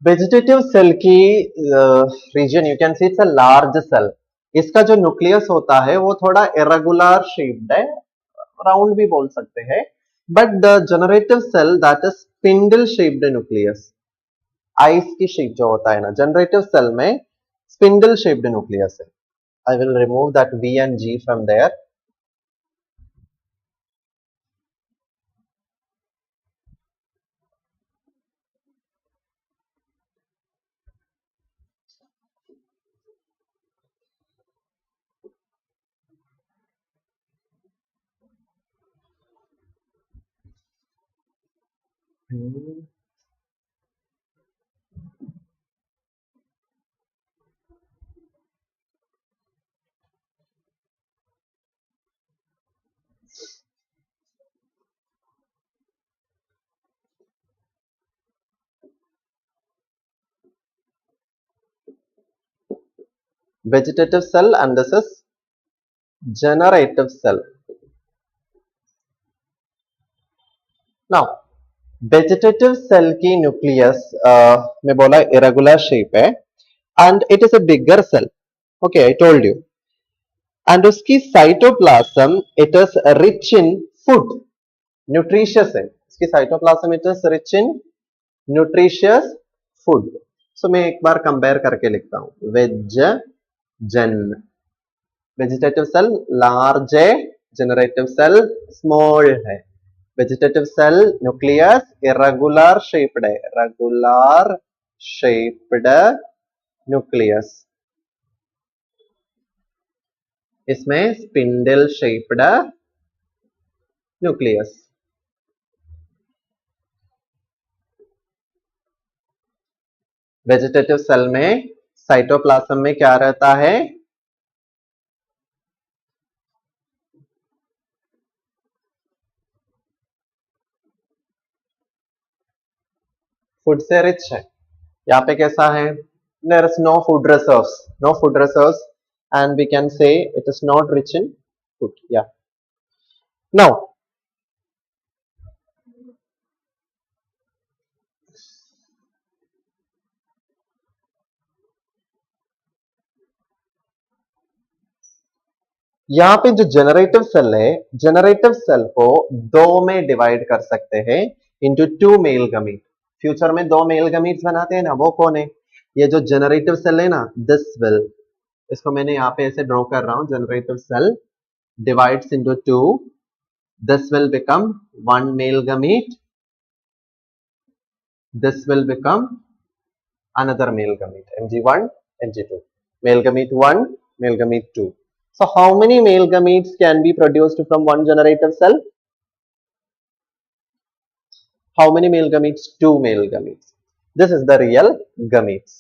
Vegetative cell की region you can see it's a large cell. इसका जो nucleus होता है वो थोड़ा irregular shaped है, round भी बोल सकते हैं. But the generative cell that is spindle shaped nucleus. Eyes की शेप जो होता है ना, जनरेटिव सेल में स्पिंडल शेप्ड न्यूक्लियस है. I will remove that V and G from there. Vegetative cell and this is generative cell. Now, vegetative cell की nucleus मैं बोला irregular shape है and it is a bigger cell. Okay, I told you. And उसकी cytoplasm it is rich in food, nutritious है. उसकी cytoplasm it is rich in nutritious food. So मैं एक बार compare करके लिखता हूँ. Gen वेजिटेटिव सेल लार्ज है, generative cell small है. Vegetative cell nucleus irregular shaped है, रेगुलर शेप्ड न्यूक्लियस. इसमें spindle shaped nucleus. Vegetative cell में साइटोप्लाज्म में क्या रहता है? फूड से रिच है. यहाँ पे कैसा है? There is no food reserves, no food reserves, and we can say it is not rich in food. Yeah. Now, यहाँ पे जो जनरेटिव सेल है, जनरेटिव सेल को दो में डिवाइड कर सकते हैं into two male gamete. Future में दो मेल गमीट्स बनाते हैं ना, वो कौन है? ये जो जनरेटिव सेल है ना, दिस विल, इसको मैंने यहाँ पे ऐसे ड्रॉ कर रहा हूँ. Generative cell divides into two. This will become one male gamete. This will become another male gamete. Mg1, Mg2. Male gamete 1, male gamete 2. So how many male gametes can be produced from one generative cell? How many male gametes? Two male gametes. This is the real gametes.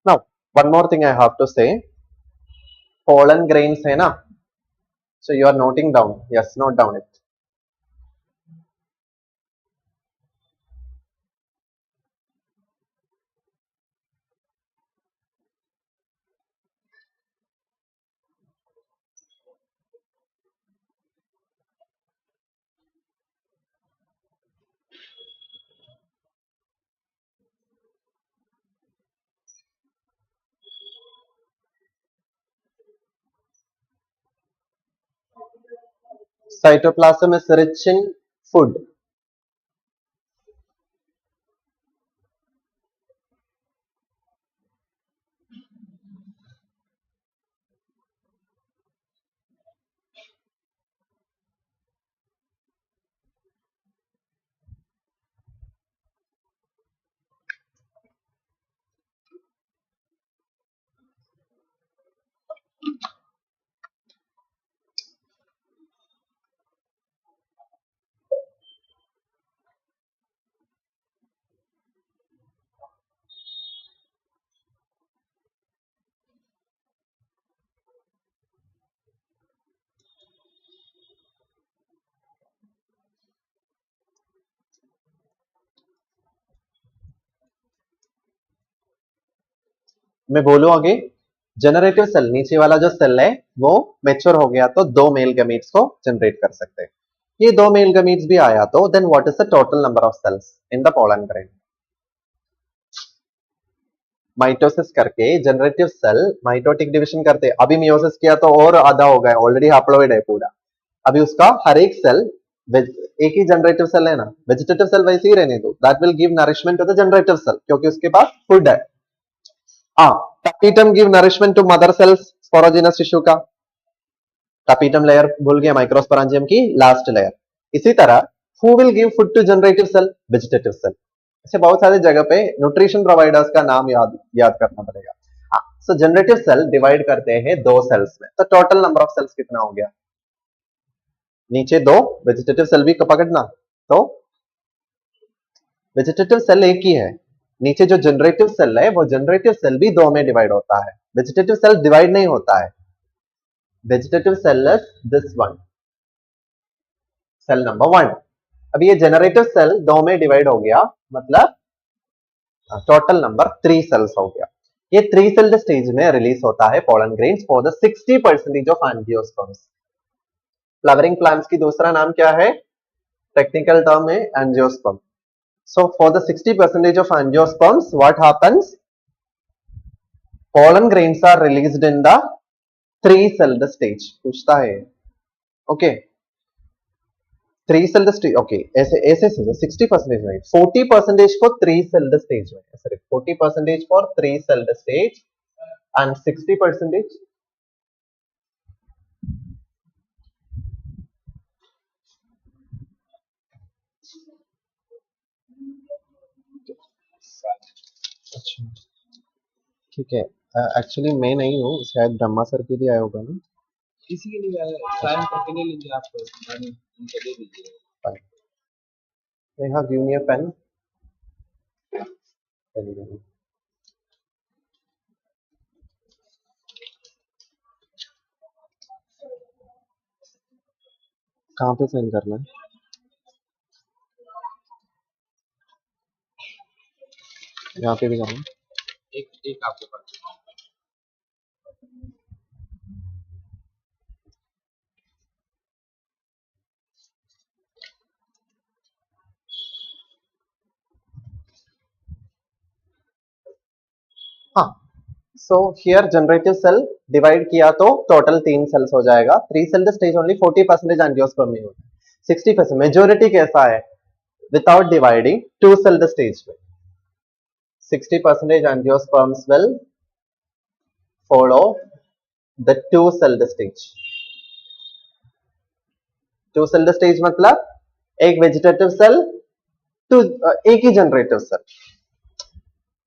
Now, one more thing I have to say. Pollen grains hai na? So you are noting down. Yes, note down it. Cytoplasm is rich in food. मैं बोलूं आगे, generative cell नीचे वाला जो cell है वो mature हो गया तो दो मेल गमीट्स को जनरेट कर सकते हैं. ये दो मेल गमीट्स भी आया तो then what is the total number of cells in the pollen grain? Mitosis करके जनरेटिव सेल माइटोटिक डिविजन करते, अभी मियोसिस किया तो और आधा हो गया, ऑलरेडी हैप्लॉइड है पूरा, अभी उसका हर एक सेल एक ही जनरेटिव सेल है ना, वेजिटेटिव सेल वैसे ही रहने दो, that will give nourishment to the generative cell क्योंकि उसके पास फूड है। हाँ, tapetum give nourishment to mother cells sporogenous tissue का, टपीटम लेयर भूल गया, माइक्रोस्पोरेंजियम की लास्ट लेयर। इसी तरह who will give food to generative cell, vegetative cell. ऐसे बहुत सारी जगह पे न्यूट्रिशन प्रोवाइडर्स का नाम याद करना पड़ेगा। सो जनरेटिव सेल डिवाइड करते हैं दो सेल्स में, तो टोटल नंबर ऑफ सेल्स कितना हो गया, नीचे दो, वेजिटेटिव सेल भी पकड़ना, तो वेजिटेटिव सेल एक ही है, नीचे जो जनरेटिव सेल है वो जनरेटिव सेल भी दो में डिवाइड होता है, वेजिटेटिव सेल डिवाइड नहीं होता है, vegetative cell is this one, cell number 1। अब ये जनरेटिव सेल दो में डिवाइड हो गया, मतलब टोटल नंबर 3 सेल्स हो गया। ये 3 सेल्ड स्टेज में रिलीज होता है pollen grains for the 60% of angiosperms. Flowering plants की दूसरा नाम क्या है, टेक्निकल टर्म है angiosperm. So for the 60% of angiosperms, what happens? Pollen grains are released in the 3-celled stage. पूछता है, okay? 3-celled stage, okay? ऐसे ऐसे 60% नहीं, 40% for 3-celled stage में, sorry, 40% for 3-celled stage and 60%. अच्छा, ठीक है। एक्चुअली मैं नहीं हूँ, शायद ब्रह्मा सर के लिए आया होगा ना, किसी के लिए साइन करके ले लीजिए, आप उनको दे दीजिए। नेहा, गिव मी अ पेन। कहाँ पे साइन करना है, यहाँ पे भी करना है? एक आपके पास हाँ, so here generative cell divide किया तो टोटल 3 सेल्स हो जाएगा। 3 सेल्ड स्टेज ओनली 40% एंजियोस्पर्म में होता है, 60% मेजोरिटी कैसा है, विदाउट डिवाइडिंग 2 सेल्ड स्टेज में 60% angiosperms will follow the 2 celled stage. 2 celled stage मतलब एक वेजिटेटिव सेल, एक ही जनरेटिव सेल,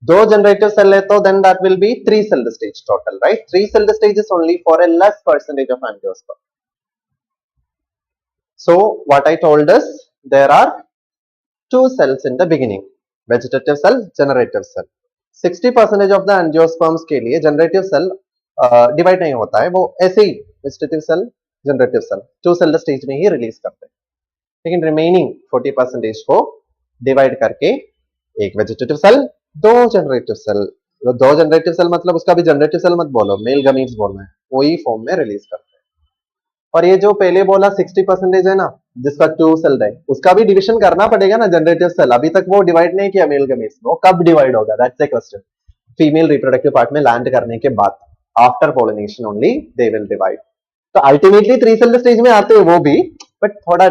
दो जनरेटिव सेल है तो then that will be 3 celled stage total, right? 3 celled stage is only for a less percentage of angiosperm. So what I told is there are 2 cells in the beginning, vegetative cell, generative cell. 60% of the angiosperms के लिए generative cell divide नहीं होता है, वो ऐसे ही vegetative cell, generative cell 2 celled stage में ही release करते हैं, लेकिन रिमेनिंग 40% को डिवाइड करके एक वेजिटेटिव सेल, दो जनरेटिव सेल, दो जनरेटिव सेल मतलब उसका भी जनरेटिव सेल मत बोलो, मेल गमीट्स बोलना है, वही फॉर्म में रिलीज करते हैं। और ये जो पहले बोला 60% है ना, जिसका 2 सेल है, उसका भी डिविजन करना पड़ेगा ना जनरेटिव सेल, अभी तक वो डिवाइड नहीं किया मेल गमीट्स, वो कब डिवाइड होगा, that's the question. Female reproductive part में लैंड करने के बाद, after pollination only they will divide. तो अल्टीमेटली 3 सेल स्टेज में आते हैं वो भी, बट थोड़ा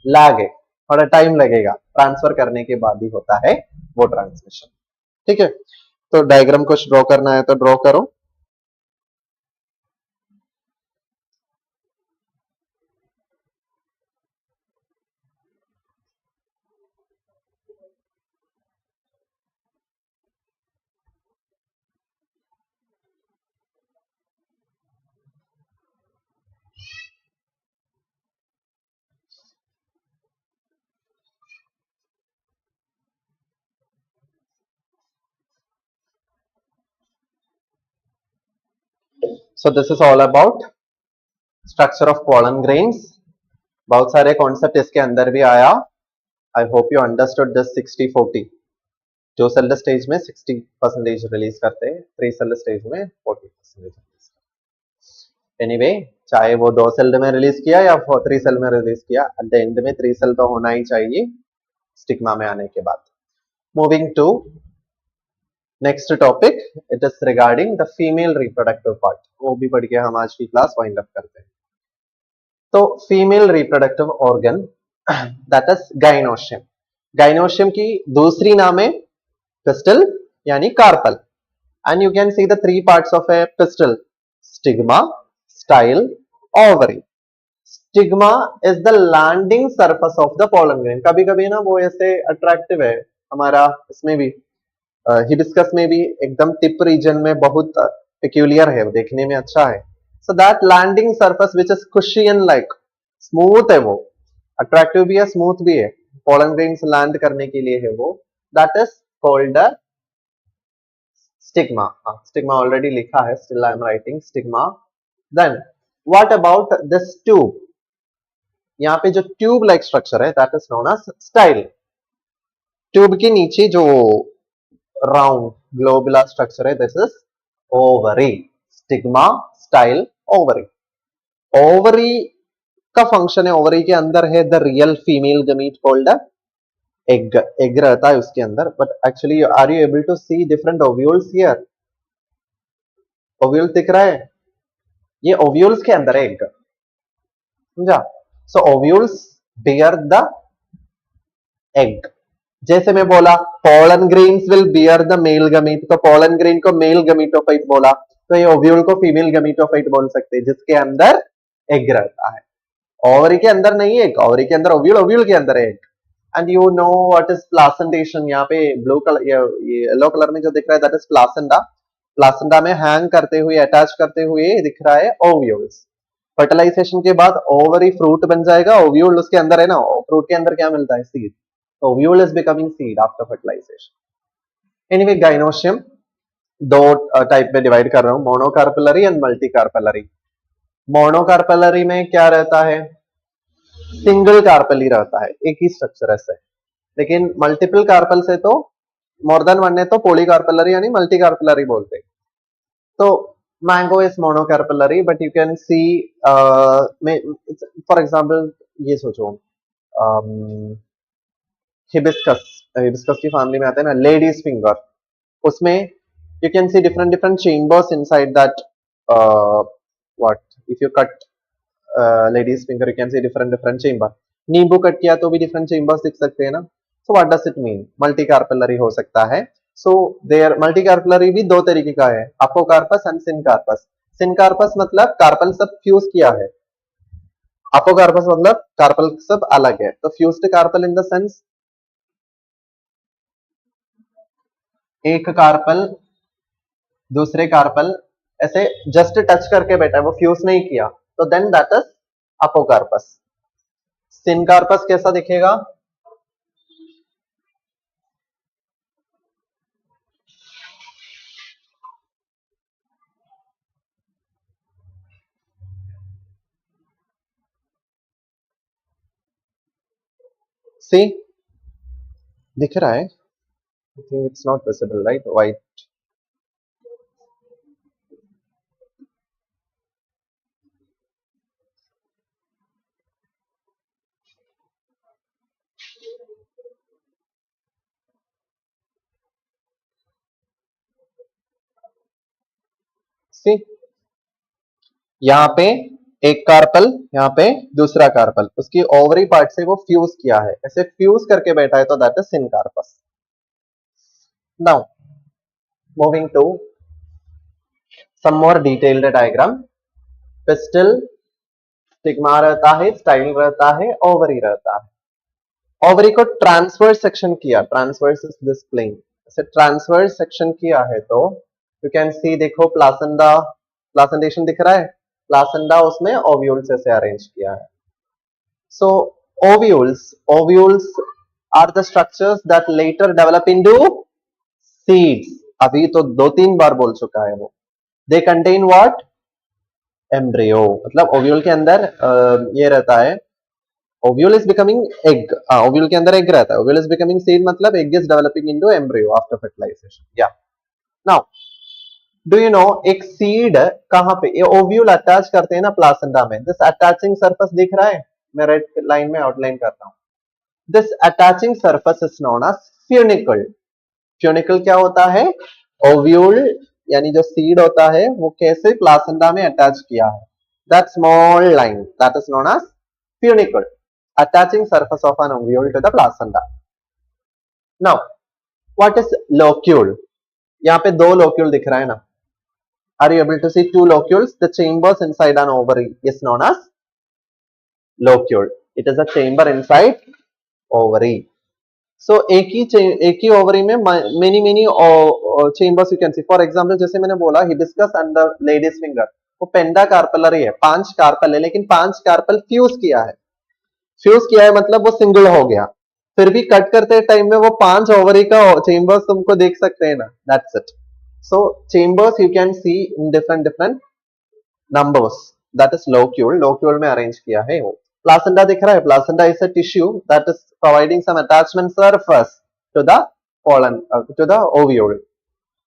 लैग है, थोड़ा टाइम लगेगा, ट्रांसफर करने के बाद ही होता है वो ट्रांसमिशन, ठीक है? तो डायग्राम कुछ ड्रॉ करना है तो ड्रॉ करो। So this is all about structure of pollen grains. बहुत सारे कॉन्सेप्ट इसके अंदर भी आया। I hope you understood this 60-40। जो सेल स्टेज में 60% रिलीज करते हैं, 3 सेल स्टेज में 40% रिलीज करते हैं। एनीवे, चाहे वो 2 सेल में रिलीज किया या 3 सेल में रिलीज किया, एट द एंड में 3 सेल तो होना ही चाहिए स्टिग्मा में आने के बाद। Moving to next topic it is regarding the female reproductive part, वो भी पढ़ के हम आज की क्लास वाइंड अप करते हैं। तो female reproductive organ that is gynoecium. Gynoecium की दूसरी नाम है पिस्टल यानी carpel. And you can see the three parts of a pistil: stigma, style, ovary. Stigma is the landing surface of the pollen grain. कभी कभी ना वो ऐसे अट्रैक्टिव है, हमारा इसमें भी हिबिस्कस में भी एकदम टिप रीजन में बहुत पेक्यूलियर है, देखने में अच्छा है। So that landing surface which is cushion like, smooth है वो, अट्रैक्टिव भी है, स्मूथ भी है, पोलन ग्रेन्स लैंड करने के लिए है वो, that is called the stigma. Stigma already लिखा है, still I am writing stigma. Then what about this tube? यहाँ पे जो ट्यूब लाइक स्ट्रक्चर है that is known as style. Tube के नीचे जो राउंड ग्लोबुलर स्ट्रक्चर है this is ovary. Stigma, style, ovary. Ovary का फंक्शन है, ओवरी के अंदर है the real female gamete called egg. Egg रहता है उसके अंदर, but actually are you able to see different ovules here? Ovule दिख रहा है, ये ओव्यूल्स के अंदर है एग, समझा? सो ओव्यूल्स बियर द एग। जैसे मैं बोला pollen grains will bear the male gamete, तो पोलन ग्रेन को मेल गमीटोफाइट बोला, तो ये ओव्यूल को फीमेल गमीटोफाइट बोल सकते हैं, जिसके अंदर एग रहता है। ओवरी के अंदर नहीं है, ओवरी के अंदर ओव्यूल, ओव्यूल के अंदर egg. And you know what is placentation? यहाँ पे ब्लू कलर, ये येलो कलर में जो दिख रहा है दैट इज प्लासेंटा। प्लासेंटा में हैंग करते हुए, अटैच करते हुए दिख रहा है ओव्यूल्स। फर्टिलाइजेशन के बाद ओवरी फ्रूट बन जाएगा, ओव्यूल उसके अंदर है ना, फ्रूट के अंदर क्या मिलता है? सीड। तो ovule is becoming seed after fertilization. Anyway gynoecium दो टाइप में डिवाइड कर रहा हूं, मोनोकार्पेलरी एंड मल्टीकार्पेलरी। मोनोकार्पेलरी में क्या रहता है? सिंगल कार्पेल रहता है, एक ही स्ट्रक्चर ऐसे। लेकिन मल्टीपल कार्पेल से तो मोर देन वन है तो पॉलीकार्पेलरी यानी मल्टीकार्पेलरी बोलते हैं। तो mango is monocarpellary, but you can C for example ये सोचो, हिबिस्कस, हिबिस्कस की फैमिली में आते हैं ना लेडीज फिंगर, उसमें you can C different different chambers inside that. What if you cut ladies finger, you can C different different chamber. नींबू cut किया तो भी डिफरेंट चेम्बर्स दिख सकते हैं ना। So what does it mean? Multi carpellary हो सकता है। सो देयर मल्टी कार्पेलरी भी दो तरीके का है, अपोकार्पस एंड सिनकार्पस। सिनकार्पस मतलब कार्पल सब फ्यूज किया है, अपोकार्पस मतलब कार्पल सब अलग है। तो fused carpel in the sense एक कार्पल दूसरे कार्पल ऐसे जस्ट टच करके बैठा है, वो फ्यूज नहीं किया, तो then that is apocarpous. Syncarpous कैसा दिखेगा? सी, दिख रहा है? I think it's not visible right, white. See, यहाँ पे एक कार्पल, यहाँ पे दूसरा कार्पल, उसकी ओवरी पार्ट से वो फ्यूज किया है, ऐसे फ्यूज करके बैठा है, तो that is syncarpous. Now moving to some more detailed diagram. Pistil, stigma रहता है, स्टाइल रहता है, ओवरी रहता है। ओवरी को ट्रांसवर्स सेक्शन किया, ट्रांसवर्स इज दिस प्लेन, ऐसे ट्रांसवर्स सेक्शन किया है तो यू कैन सी, देखो प्लासेंटा, प्लासेंटेशन दिख रहा है, प्लासेंटा उसमें ओव्यूल्स ऐसे अरेंज किया है। So ovules are the structures that later develop into seeds. अभी तो दो तीन बार बोल चुका है वो। They contain what? Embryo। मतलब ओव्यूल के अंदर ये रहता है, ovule is becoming egg, ovule के अंदर एग रहता है, ओव्यूल इज बिकमिंग सीड मतलब egg is developing into embryo after fertilization. या नाउ डू यू नो एक सीड कहां पे, ये ओव्यूल अटैच करते हैं ना प्लासेंटा में, दिस अटैचिंग सरफेस दिख रहा है, मैं रेड लाइन में आउटलाइन करता हूं। This attaching surface is known as funicle. Funicle क्या होता है? ओव्यूल यानी जो सीड होता है वो कैसे प्लासेंटा में अटैच किया है, that small line that is known as funicle attaching surface of an ovule to the placenta. Now what is locule? यहाँ पे दो लोक्यूल दिख रहा है ना. Are you able to see two locules? The chambers inside an ovary is known as locule. It is a chamber inside ovary. So एक ही ovary में many many chambers you can see. For example, जैसे मैंने बोला hibiscus and the lady's finger, वो पेंडाकार्पलरी है, 5 carpel है, लेकिन 5 carpel fuse किया है. फ्यूज किया है मतलब वो सिंगल हो गया. फिर भी कट करते टाइम में वो 5 ओवरी का चेम्बर्स तुमको देख सकते हैं ना. That's it. So chambers you can see in different numbers. That is locule. Locule में arrange किया है वो. Placenta दिख रहा है. Placenta is a tissue that is providing some attachment surface to the pollen to the ovule.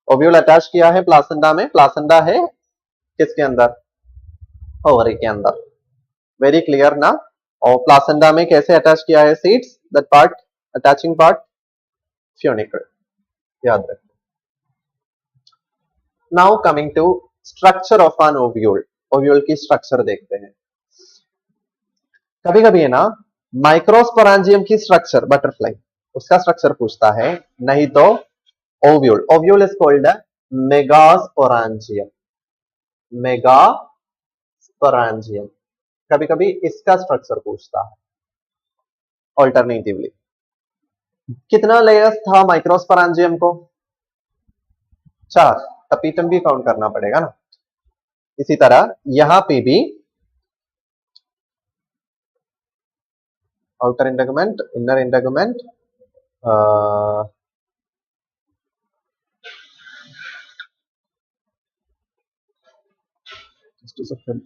Ovule attach किया है placenta में. Placenta है किसके अंदर? ovary के अंदर. Very clear ना? और placenta में कैसे attach किया है seeds? That part, attaching part, funicle. याद रखो. Now coming to structure of an ovule. Ovule की structure देखते हैं. कभी कभी है ना माइक्रोस्पोरेंजियम की स्ट्रक्चर, बटरफ्लाई उसका स्ट्रक्चर पूछता है, नहीं तो ovule. Ovule is called megasporangium. Megasporangium. कभी कभी इसका स्ट्रक्चर पूछता है. ऑल्टरनेटिवली कितना लेयर्स था माइक्रोस्पोरेंजियम को? 4. टपीटम भी काउंट करना पड़ेगा ना. इसी तरह यहां पे भी outer integument, inner integument, just a second.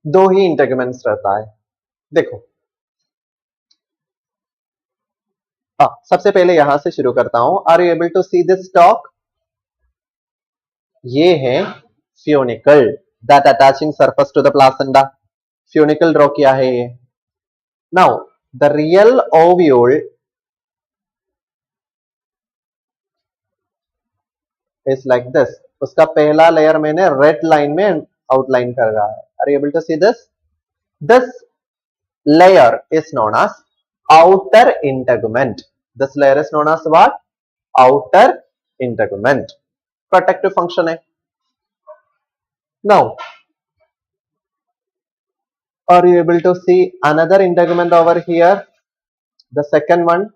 दो ही इंटेगमेंट्स रहता है. देखो सबसे पहले यहां से शुरू करता हूं. Are you able to see this stalk? ये है funicle that attaching surface to the placenta. Funicle draw किया है ये. Now the real ovule is like this. उसका पहला लेयर मैंने रेड लाइन में आउटलाइन कर रहा है. Are you able to see this? This layer is known as outer integument. This layer is known as what? Outer integument. Protective function है. Now, are you able to see another integument over here? The second one.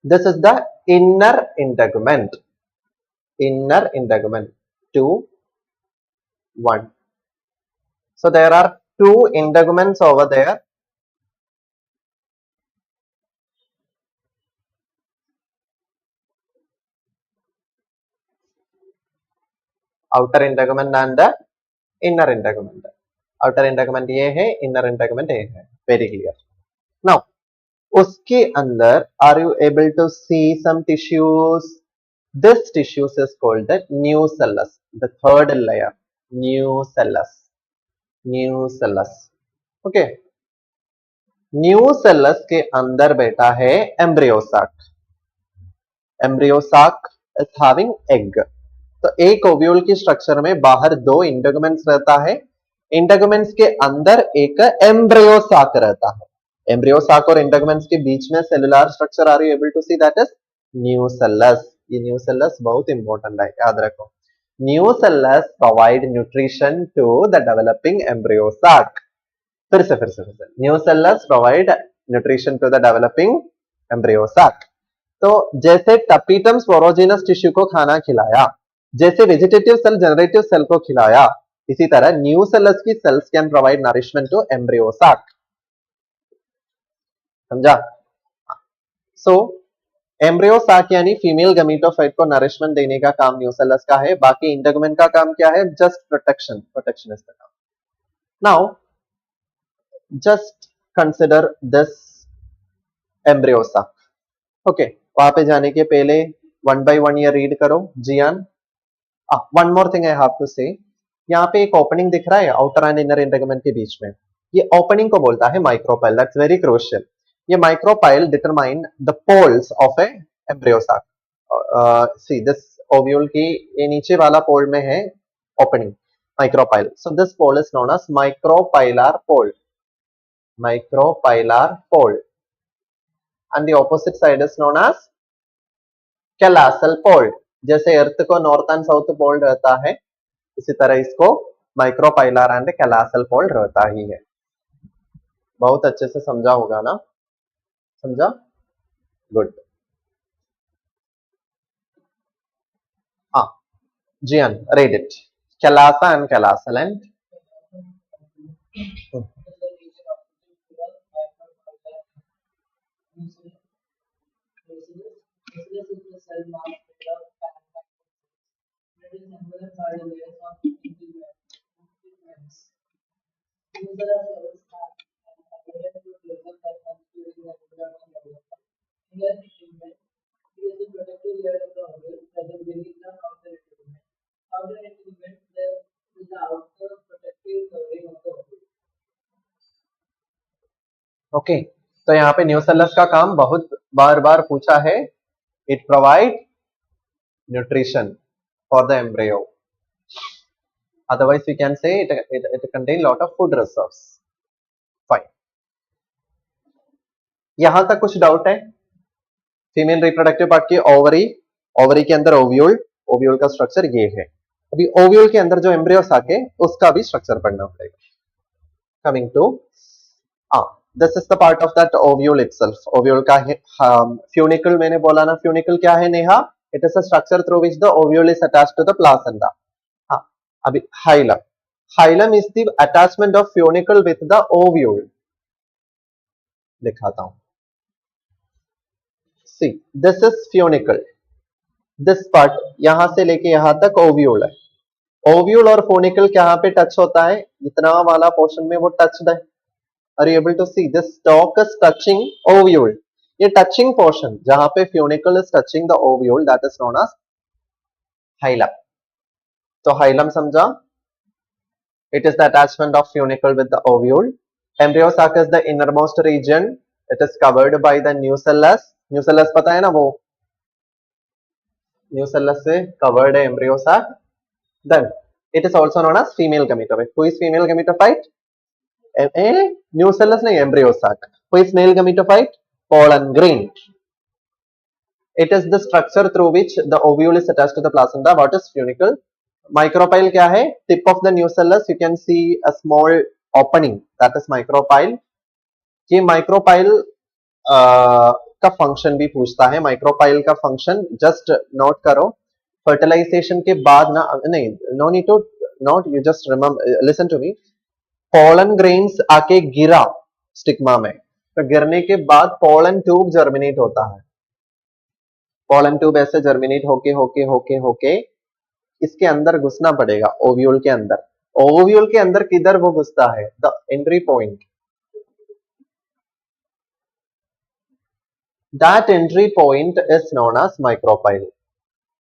This is the inner integument. Inner integument. 2, 1. So there are 2 integuments over there. Outer integument and the inner integument. Outer integument ये है, inner integument ये है. Very clear. Now, उसके अंदर are you able to see some tissues? This tissues is called the nucellus. The third layer. Nucellus. Nucellus. Okay. Nucellus के अंदर बैठा है embryo sac. Embryo sac is having egg. तो एक ओव्यूल की structure में बाहर 2 इंटेगुमेंट्स रहता है. इंटेगुमेंट्स के अंदर एक एम्ब्रियो साक रहता है. एम्ब्रियो साक और इंटेगुमेंट्स के बीच में cellular structure. Are you able to see? That is nucellus. ये न्यूसेलस बहुत इंपॉर्टेंट है, याद रखो. Nucellus provide nutrition to the developing embryo sac. फिर से nucellus provide nutrition to the developing embryo sac. तो जैसे टपीटम स्पोरोजिनस टिश्यू को खाना खिलाया, जैसे वेजिटेटिव सेल जनरेटिव सेल को खिलाया, इसी तरह न्यूसेलस की cells can provide nourishment to embryo sac. समझा? सो एम्ब्रियो साक यानी फीमेल गमीटोफाइट को नरिशमेंट देने का काम न्यूसेलस का है. बाकी इंटेगुमेंट का काम क्या है? Just protection. Protection is the काम. Now just consider this embryo sac. Okay, वहां पे जाने के पहले 1 by 1 ये रीड करो. Jiyan, one more thing I have to say. यहाँ पे एक ओपनिंग दिख रहा है आउटर एंड इनर इंटेगुमेंट के बीच में. ये ओपनिंग को बोलता है माइक्रोपाइल, दैट्स वेरी क्रूशियल। ये micropyle determine the poles of a embryo sac. See this ovule की ये नीचे वाला पोल में है opening, micropyle, so this pole is known as micropylar pole, micropylar pole, and the opposite side is known as chalazal pole. जैसे earth को north and south pole रहता है, इसी तरह इसको माइक्रोपाइलर एंड कैलासल पोल रहता ही है। बहुत अच्छे से समझा होगा ना? समझा? गुड। हाँ, Jiyan read it, chalaza and chalazal and okay. तो यहाँ पे न्यूसेलस का काम बहुत बार बार पूछा है, it provide nutrition for the embryo, otherwise we can say it contain lot of food reserves. Fine. यहां तक कुछ डाउट है? फीमेल रिप्रोडक्टिव पार्ट की ओवरी, ओवरी के अंदर ओव्यूल, ओव्यूल का स्ट्रक्चर ये है। अभी ओव्यूल के अंदर जो एम्ब्रियो साक है उसका भी स्ट्रक्चर पढ़ना पड़ेगा। Coming to this is the part of that ovule itself. Ovule का फ्यूनिकल, मैंने बोला ना, फ्यूनिकल क्या है Neha? It is a structure through which the ovule is attached to the placenta. हाँ, अभी hilum, hilum is the attachment of funicle with the ovule. दिखाता हूं, see this is funicle, this part यहां से लेके यहां तक ओव्यूल है। ओव्यूल और फोनिकल कहां पे टच होता है? इतना वाला पोर्शन में वो टच्ड है। Are you able to see this stalk is touching ovule? ये टचिंग पोर्शन जहां पे funicle is touching the ovule, that is known as hilum. तो हाइलम समझा? It is the attachment of funicle with the ovule. Embryo sac is the innermost region, it is covered by the nucellus। nucellus पता है ना, वो nucellus से covered है embryo sac। then it is also known as female gametophyte। who is female gametophyte? nucellus नहीं, embryo sac। who is male gametophyte? pollen grain। it is the structure through which the ovule is attached to the placenta। what is funicle? micropyle क्या है? tip of the nucellus you can see a small opening, that is micropyle। ये micropyle का function भी पूछता है। Micropyle का function just note करो, fertilization के बाद ना, नहीं, no need to note, you just remember, listen to me. Pollen grains आके गिरा स्टिग्मा में, तो गिरने के बाद पोलन ट्यूब जर्मिनेट होता है। पोलन ट्यूब ऐसे जर्मिनेट होके होके होके होके इसके अंदर घुसना पड़ेगा, ओव्यूल के अंदर। ओव्यूल के अंदर किधर वो घुसता है? The entry point, that entry point is known as micropyle।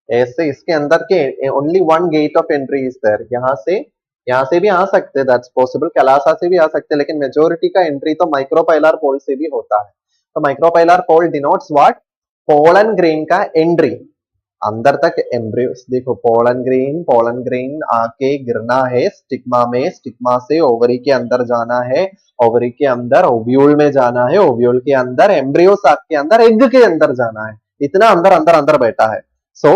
ऐसे इसके अंदर के only one gate of entry is there। यहाँ से भी आ सकते, that's possible, कैलासा से भी आ सकते, लेकिन मेजोरिटी का एंट्री तो माइक्रोपाइलर पोल से भी होता है। तो micropylar pole denotes what? Pollen grain का एंट्री अंदर तक एम्ब्रियोस। देखो, पोलन ग्रेन आके गिरना है स्टिग्मा में, स्टिग्मा से ओवरी के अंदर जाना है, ओवरी के अंदर ओव्यूल में जाना है, ओव्यूल के अंदर एम्ब्रियो साक के अंदर एग के अंदर जाना है। इतना अंदर अंदर अंदर बैठा है। सो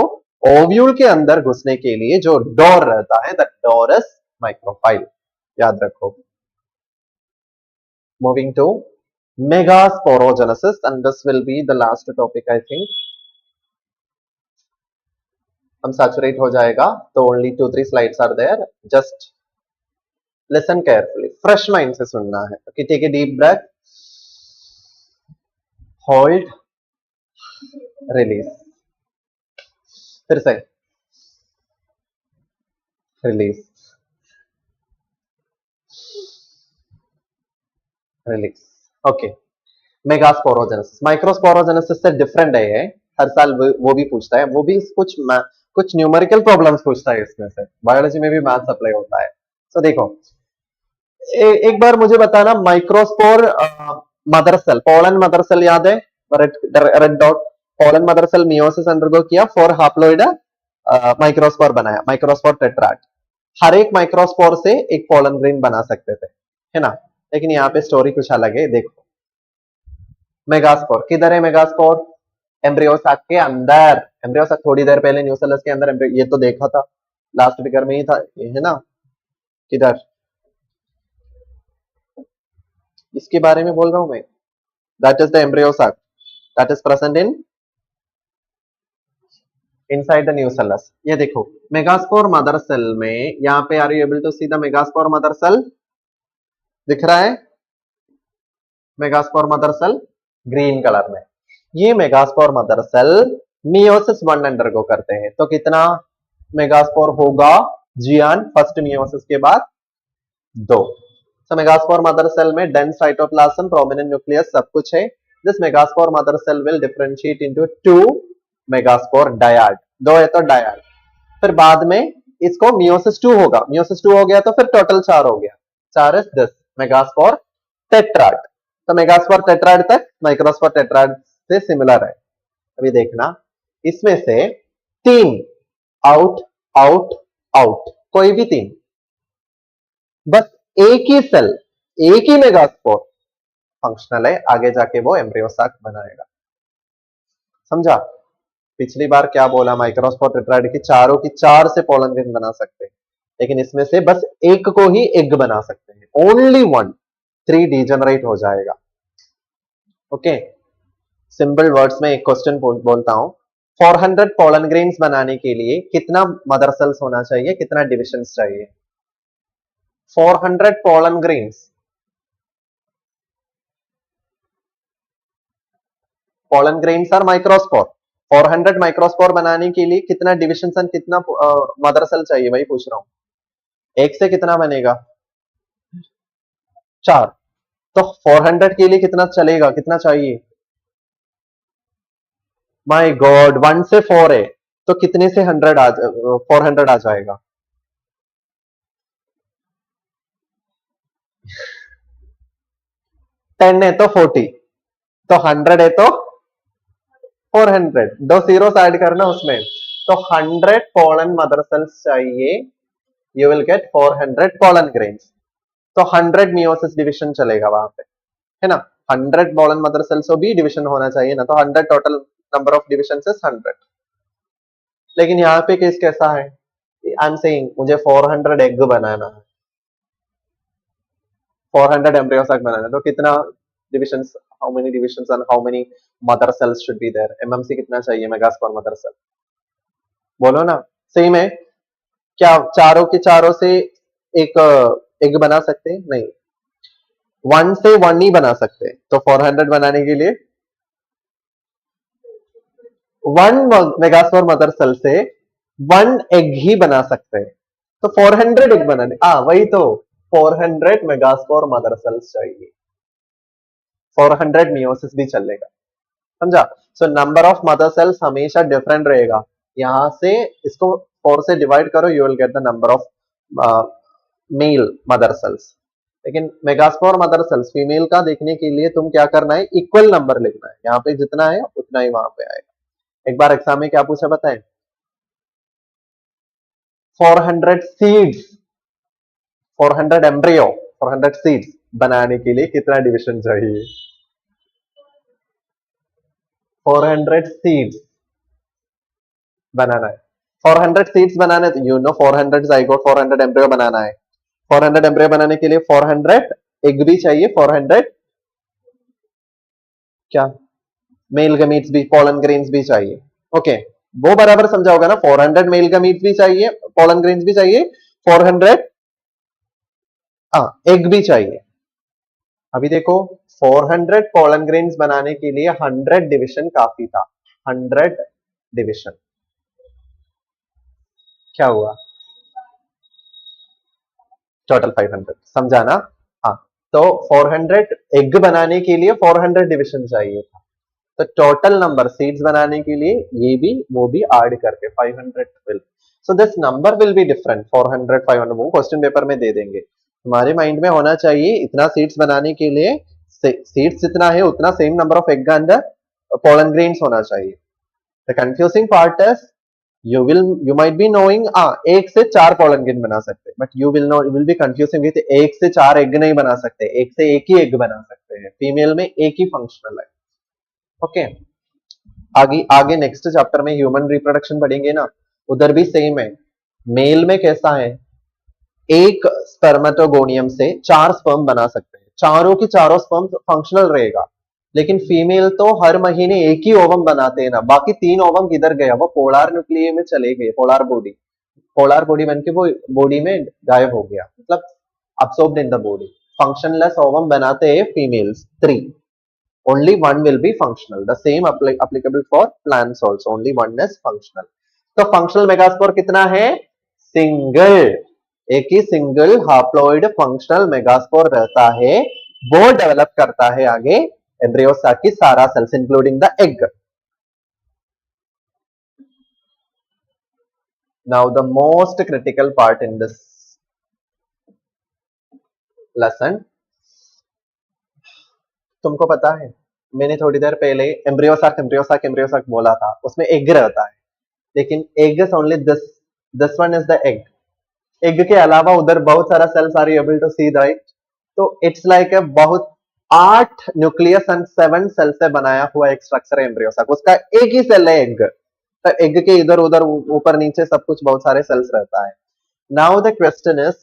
ओव्यूल के अंदर घुसने के लिए जो डोर रहता है, दैट डोर इज माइक्रोपाइल, याद रखो। Moving to megasporogenesis, and this will be the last topic I think. हम सैचुरेट हो जाएगा, तो only 2-3 slides are there, just listen carefully, fresh mind से सुनना है। Okay, take a deep breath, hold, release, फिर से release, release. Okay, megasporogenesis, microsporogenesis से डिफरेंट है, हर साल वो भी पूछता है, वो भी कुछ न्यूमेरिकल प्रॉब्लम्स पूछता है इसमें से। बायोलॉजी में भी मैथ्स अप्लाई होता है। तो देखो, एक बार मुझे बताना, microspore mother cell, pollen mother cell याद है? Red red dot, pollen mother cell meiosis undergo किया, 4 हैप्लॉइड माइक्रोस्पोर बनाया, माइक्रोस्पोर टेट्राड। हर एक माइक्रोस्पोर से एक पोलन ग्रेन बना सकते थे, है ना? लेकिन यहाँ पे स्टोरी कुछ अलग है, देखो। मेगास्पोर किधर है? मेगास्पोर एम्ब्रियो साक के अंदर, एम्ब्रियो साक थोड़ी देर पहले न्यूसेलस के अंदर, ये तो देखा था लास्ट फिगर में ही था, है ना? किधर? इसके बारे में बोल रहा हूं मैं, that is the embryo sac that is present in inside the nucellus। ये देखो मेगास्पोर मदर सेल में, यहाँ पे are you able to see the megaspore mother cell? दिख रहा है megaspore mother cell green colour में? ये megaspore mother cell meiosis 1 undergo करते हैं, तो कितना मेगास्पोर होगा जियान फर्स्ट मियोसिस के बाद? 2। So megaspore mother cell में dense cytoplasm, prominent nucleus सब कुछ है। This megaspore mother cell will differentiate into 2 megaspore dyad, 2 है तो dyad। फिर बाद में इसको meiosis 2 होगा, meiosis 2 हो गया तो फिर टोटल 4 हो गया, 4 is this megaspore tetrad। तो megaspore tetrad तक microspore tetrad से सिमिलर है। अभी देखना, इसमें से 3 आउट आउट आउट, कोई भी 3, बस एक ही सेल, एक ही मेगास्पोर फंक्शनल है, आगे जाके वो एम्ब्रियो sac बनाएगा। समझा? पिछली बार क्या बोला, माइक्रोस्पोर टेट्राइड की चारों की 4 से पोलन ग्रेन बना सकते हैं, लेकिन इसमें से बस एक को ही एग बना सकते हैं, ओनली 1, 3 डीजनरेट हो जाएगा। ओके, सिंपल वर्ड्स में एक क्वेश्चन बोलता हूं, 400 पोलन ग्रेन्स बनाने के लिए कितना मदर सेल्स होना चाहिए, कितना डिविजन्स चाहिए? 400 pollen grains, pollen grains are microspore, 400 microspore बनाने के लिए कितना डिविजन एंड कितना मदर सेल चाहिए, वही पूछ रहा हूं। एक से कितना बनेगा? 4। तो 400 के लिए कितना चलेगा, कितना चाहिए? माय गॉड, 1 से 4 है तो कितने से 400 आ जाएगा? 10 है तो 40, तो 100 है तो 400, 2 zeros ऐड करना उसमें, तो 100 पोलन मदर सेल्स चाहिए, you will get 400 pollen grains. तो 100 मियोसिस डिवीजन चलेगा वहां पे, है ना? 100 पोलन मदर सेल्स को भी डिवीजन होना चाहिए ना, तो 100 total number of division is 100। लेकिन यहाँ पे केस कैसा है? आई एम सेइंग मुझे 400 एग बनाना है, 400 एम्ब्रियो sac बनाना है, तो कितना divisions, how many divisions and how many mother cells should be there? MMC कितना चाहिए मेगास्पोर मदर सेल? बोलो ना, सही में क्या चारों के चारों से एक एग बना सकते हैं? नहीं, 1 से 1 ही बना सकते हैं, तो 400 बनाने के लिए 1 मेगास्पोर मदर सेल से 1 एग ही बना सकते हैं, तो 400 एग बनाने, वही तो 400 मेगास्पोर मदर सेल्स चाहिए, 400 मियोसिस भी चलेगा। समझा? So number of mother cells हमेशा डिफरेंट रहेगा, यहां से इसको 4 से डिवाइड करो, you will get the number of male mother cells. लेकिन मेगास्पोर मदर सेल्स फीमेल का देखने के लिए तुम क्या करना है, इक्वल नंबर लिखना है, यहाँ पे जितना है उतना ही वहां पे आएगा। एक बार एग्जाम में क्या पूछा बताएं? 400 सीड्स, 400 एम्ब्रियो, 400 सीड्स बनाने के लिए कितना डिविजन चाहिए? 400 सीड्स बनाना है, 400 सीड्स बनाना है, यू नो 400 जाइगोट, 400 एम्ब्रियो बनाना है। 400 एम्ब्रियो बनाने के लिए 400 एग भी चाहिए, 400 क्या मेल गमीट्स भी, पोलन ग्रेन्स भी चाहिए। ओके, वो बराबर समझा होगा ना, 400 मेल गमीट्स भी चाहिए, पोलन ग्रेन्स भी चाहिए, 400 एग भी चाहिए। अभी देखो 400 पोलन ग्रेन्स बनाने के लिए 100 डिविजन काफी था, 100 डिविजन क्या हुआ? टोटल 500, समझा ना? हाँ, तो 400 एग बनाने के लिए 400 डिविजन चाहिए था, तो टोटल नंबर सीड्स बनाने के लिए ये भी वो भी ऐड करके 500 will, so this number will be different, 400 500 वो क्वेश्चन पेपर में दे देंगे। तुम्हारे माइंड में होना चाहिए इतना सीड्स बनाने के लिए सीड्स जितना है उतना same number of egg and pollen grains होना चाहिए. The confusing part is you might be knowing एक से 4 pollen grain बना सकते हैं, but you will be confusing with एक से 4 एग नहीं बना सकते, एक से एक ही एग बना सकते हैं. फीमेल में एक ही फंक्शनल है. ओके, आगे आगे नेक्स्ट चैप्टर में ह्यूमन रिप्रोडक्शन पढ़ेंगे ना, उधर भी सेम है. मेल में कैसा है, एक स्पर्मेटोगोनियम से 4 स्पर्म बना सकते हैं, चारों की चारों स्पर्म फंक्शनल रहेगा. लेकिन फीमेल तो हर महीने एक ही ओवम बनाते हैं ना, बाकी 3 ओवम किधर गया, वो पोलार न्यूक्लिय में चले गए. पोलार बॉडी बन के वो बॉडी में गायब हो गया, मतलब absorbed in the body. Functionless ovum बनाते हैं females 3. only one will be functional. The same applicable for plants also. Only one is functional. तो functional मेगास्पोर कितना है, सिंगल. एक ही सिंगल हाप्लॉइड फंक्शनल मेगास्पोर रहता है, वो डेवलप करता है आगे एम्ब्रियो साक की सारा cells including the egg. Now the most critical part in this lesson, तुमको पता है मैंने थोड़ी देर पहले एम्ब्रियो साक बोला था, उसमें एग रहता है, लेकिन egg is only this one is the egg. Egg के अलावा उधर बहुत सारा cells are able to see, right. तो इट्स लाइक बहुत 8 न्यूक्लियस एंड 7 सेल से बनाया हुआ एक स्ट्रक्चर है एम्ब्रियो साक. उसका एक ही सेल है एग. तो एग के इधर उधर ऊपर नीचे सब कुछ बहुत सारे सेल्स रहता है. नाउ द क्वेश्चन इज,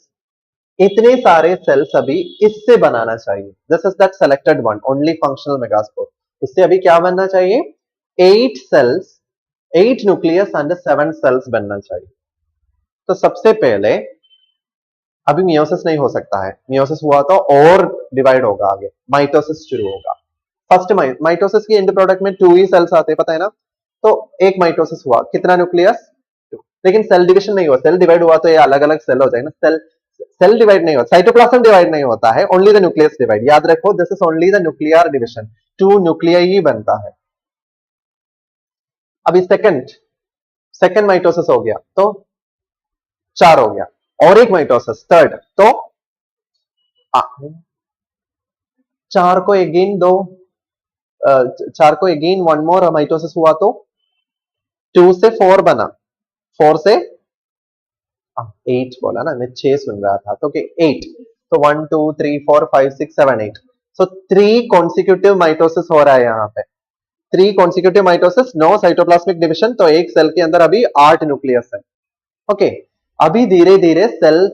इतने सारे सेल्स अभी इससे बनाना चाहिए. This is that selected one, only functional megaspore. उससे अभी क्या बनना चाहिए, 8 सेल्स, 8 न्यूक्लियस एंड 7 सेल्स बनना चाहिए. तो सबसे पहले अभी मियोसिस नहीं हो सकता है, मियोसिस हुआ तो और डिवाइड होगा, आगे माइटोसिस शुरू होगा. फर्स्ट माइटोसिस की एंड प्रोडक्ट में 2 ही सेल्स आते हैं, पता है ना. तो एक माइटोसिस हुआ, कितना न्यूक्लियस, 2. लेकिन सेल डिविजन नहीं हुआ. सेल डिवाइड हुआ तो ये अलग अलग सेल हो जाएगा ना. सेल डिवाइड नहीं होता, साइटोप्लाज्म डिवाइड नहीं होता है, ओनली द न्यूक्लियस डिवाइड. याद रखो, this is only the nuclear division. 2 nuclear ही बनता है. अभी सेकंड माइटोसिस हो गया तो 4 हो गया, और एक माइटोसिस थर्ड, तो 4 को अगेन 2, 4 को अगेन 1 मोर माइटोसिस हुआ तो 2 से 4 बना, 4 से 8 बोला ना, मैं 6 सुन रहा था. तो 8, तो 1 2 3 4 5 6 7 8. सो 3 कॉन्सिक्यूटिव माइटोसिस हो रहा है यहाँ पे. 3 consecutive mitosis, no cytoplasmic division. तो एक सेल के अंदर अभी 8 न्यूक्लियस है. ओके, अभी धीरे धीरे सेल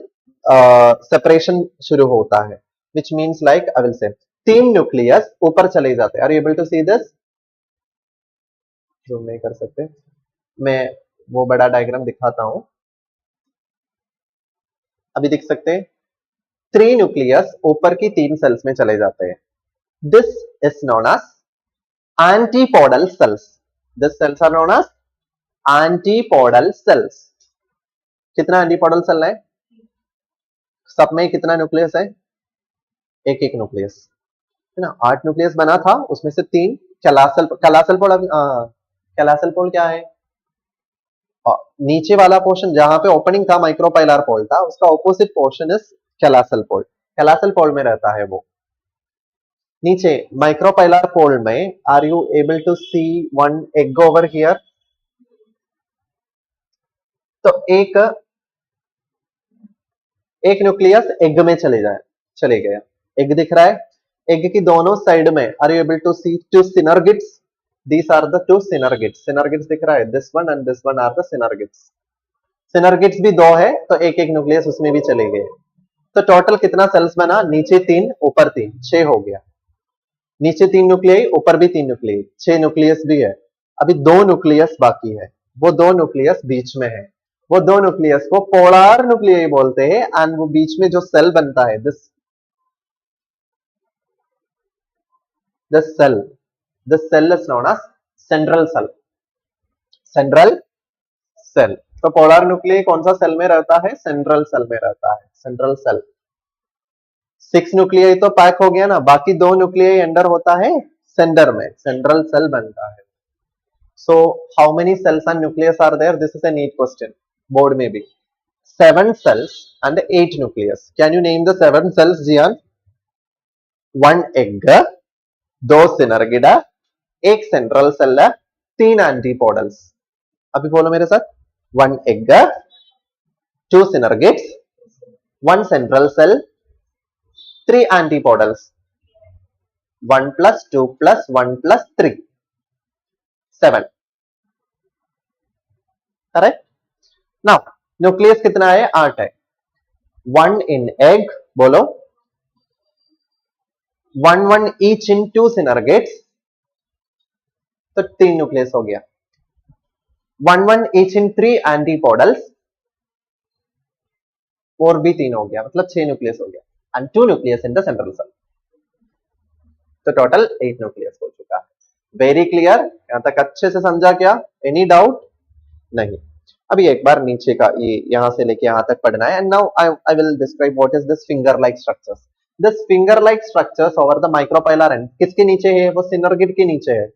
सेपरेशन शुरू होता है, which means like I will say 3 nucleus ऊपर चले जाते हैं. Are you able to see this? Zoom नहीं कर सकते, मैं वो बड़ा डायग्राम दिखाता हूं. अभी दिख सकते हैं, 3 न्यूक्लियस ऊपर की 3 सेल्स में चले जाते हैं. This is known as antipodal cells. This cells are known as antipodal cells. कितना एंटीपोडल सेल है, सब में कितना न्यूक्लियस है, एक एक न्यूक्लियस है ना. 8 न्यूक्लियस बना था, उसमें से 3 कैलासल पोल क्या है, नीचे वाला पोर्शन जहां पे ओपनिंग था माइक्रोपाइलर पोल था, उसका opposite portion is chalazal pole. Chalazal pole में रहता है वो. नीचे माइक्रोपाइलर पोल में are you able to see one egg over here. तो एक न्यूक्लियस एग में चले गया. एग दिख रहा है, एग की दोनों साइड में are you able to see 2 synergids. These are the 2 synergids. Synergids दिख रहा है, this one and this one are the synergids. Synergids भी 2 है, तो एक एक न्यूक्लियस उसमें भी चले गए. तो टोटल कितना सेल्स बना, नीचे 3 ऊपर 3, 6 हो गया. नीचे 3 न्यूक्लियस, ऊपर भी 3 न्यूक्लियस, 6 न्यूक्लियस भी है. अभी 2 न्यूक्लियस बाकी है, वो 2 न्यूक्लियस बीच में है. वो 2 न्यूक्लियस को पोलर न्यूक्लियस बोलते हैं. एंड वो बीच में जो सेल बनता है, this cell is known as central cell. तो पोलर न्यूक्लियस कौन सा सेल में रहता है, सेंट्रल सेल में रहता है. सेंट्रल सेल 6 न्यूक्लियस तो पैक हो गया ना, बाकी 2 न्यूक्लियस अंदर होता है सेंटर में, सेंट्रल सेल बनता है. So how many cells and nucleus are there, this is a NEET question board में भी. 7 cells and 8 nucleus. Can you name the 7 cells, Jian? 1 egg, 2 synergida, 1 central cell, 3 antipodals. अभी बोलो मेरे साथ. 1 egg, 2 synergids, 1 central cell, 3 antipodals. 1 plus 2 plus 1 plus 3. 7. Correct? Now, nucleus कितना है? 8 है. 1 in egg, बोलो. 1 each in 2 synergids. तो 3 nucleus हो गया. 1 each in 3 antipodals. 4 भी 3 हो गया, मतलब 6 nucleus हो गया. And 2 nucleus in the central cell. तो टोटल 8 nucleus हो चुका है. Very clear? यहां तक अच्छे से समझा क्या? Any doubt? नहीं. अभी एक बार नीचे का ये यहां से लेके यहां तक पढ़ना है. And now I will describe what is this finger like structures. This finger like structures over the micropylar and किसके नीचे है? वो सिनर्गिड के नीचे है.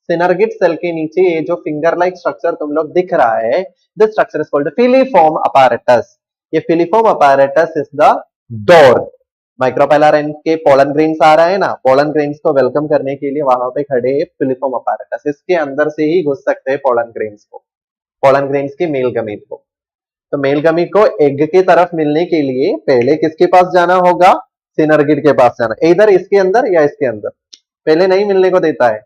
सिनर्गिड सेल के नीचे ये जो फिंगर लाइक स्ट्रक्चर तुम लोग दिख रहा है, this structure is called filiform apparatus. ये filiform apparatus is the door. Micropylar end के पोलन ग्रेन्स आ रहा है ना, पोलन ग्रेन्स को वेलकम करने के लिए वहां पे खड़े है फिलीफॉर्म अपैरेटस. इसके अंदर से ही घुस सकते हैं पोलन ग्रेन्स को, पोलन ग्रेन्स के मेल गमीट को. तो मेल गमीट को एग की तरफ मिलने के लिए पहले किसके पास जाना होगा? सिनर्गिड के पास जाना. इधर इसके अंदर या इसके अंदर, पहले नहीं मिलने को देता है.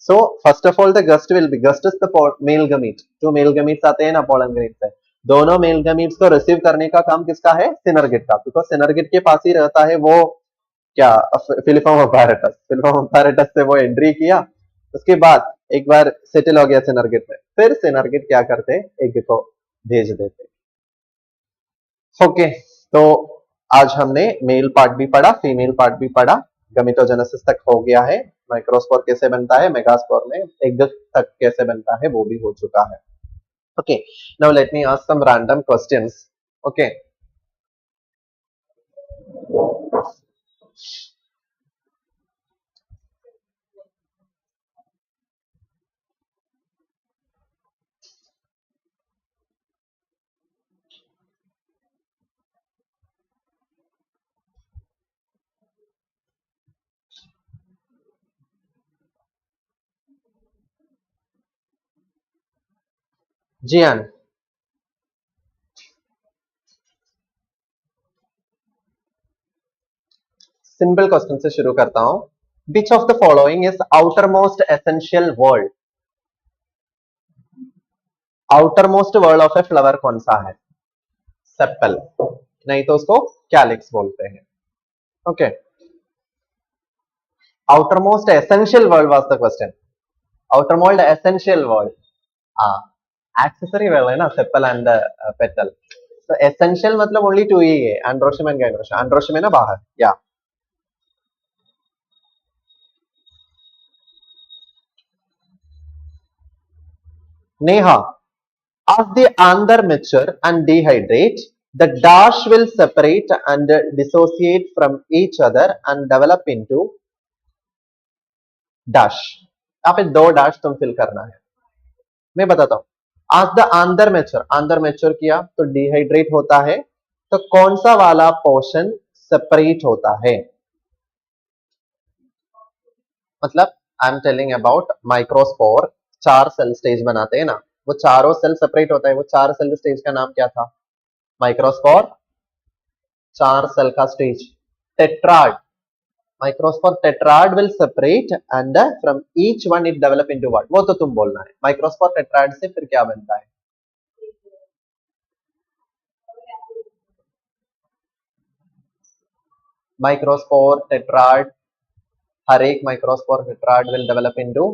So first of all the gust will be, gust is the male gamete. जो मेल गमीट्स आते हैं ना पोलन ग्रेन से, दोनों मेल गमीट्स को रिसीव करने का काम किसका है? सिनर्गिड का. बिकॉज सिनर्गिड के पास ही रहता है वो क्या? Filiform apparatus. फिलीफॉर्म अपैरेटस से वो एंट्री किया, उसके बाद एक बार सेटल हो गया सिनर्गिड में, फिर सिनर्गिड क्या करते? एग को भेज देते. ओके, तो आज हमने मेल पार्ट भी पढ़ा, फीमेल पार्ट भी पढ़ा. गमीटोजेनेसिस तक हो गया है. माइक्रोस्पोर कैसे बनता है, मेगास्पोर में एग तक कैसे बनता है, वो भी हो चुका है. Okay, now let me ask some random questions. Okay, Jiyan. Simple question से शुरू करता हूं. Which of the following is outermost essential word? Outermost word of a flower कौन सा है? सेपल, नहीं तो उसको कैलिक्स बोलते हैं. Okay, outermost essential word was the question. outermost essential word, हाँ, accessory word है ना, सेपल एंड पेटल. तो essential मतलब ओनली टू ही है, एंड्रोशियम एंड गाइनोशियम. एंड्रोशियम है ना बाहर, या Neha. As the anther mature and dehydrate, the dash will separate and dissociate from each other and develop into dash. यहाँ पे 2 dash तुम फिल करना है. मैं बताता हूँ. As the anther mature, anther mature किया तो डिहाइड्रेट होता है, तो कौन सा वाला पोर्शन सेपरेट होता है? मतलब I am telling about microspore. 4 cell stage बनाते हैं ना, वो चारों सेल सेपरेट होता है. वो 4 सेल स्टेज का नाम क्या था? माइक्रोस्पोर 4 सेल का stage tetrad. Microspore tetrad will separate and from each one it develop into what? वो तो तुम बोलना है. माइक्रोस्पोर टेट्राड से फिर क्या बनता है? माइक्रोस्पोर टेट्राड, हर एक microspore tetrad will develop into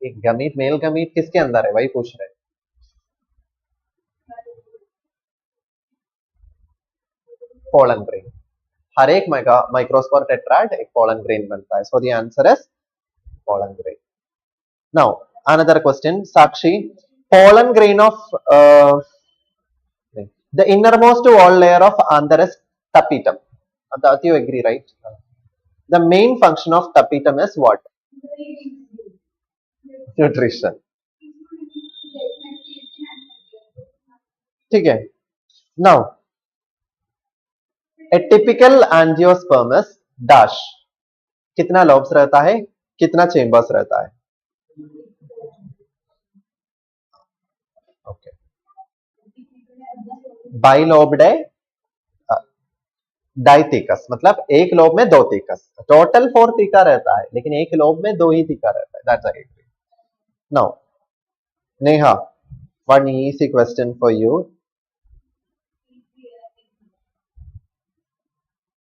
एक गमीट. मेल गमीट किसके अंदर है, वही पूछ रहे हैं. Pollen grain. हर एक माइक्रोस्पोर टेट्राड एक पोलन ग्रेन बनता है. So the answer is pollen grain. Now another question, Sakshi. Pollen grain of the innermost wall layer of anther is tapetum. That you agree, right? The main function of tapetum is what? Nutrition. ठीक है. Now ए typical एंजियोस्पर्मस dash कितना lobes रहता है, कितना chambers रहता है? Okay. Bilobed है, डाइथिकस मतलब एक लोब में दो थिकस, टोटल 4 थीका रहता है लेकिन एक लोब में दो ही थीका रहता है. That's I agree. Now Neha, one easy question for you.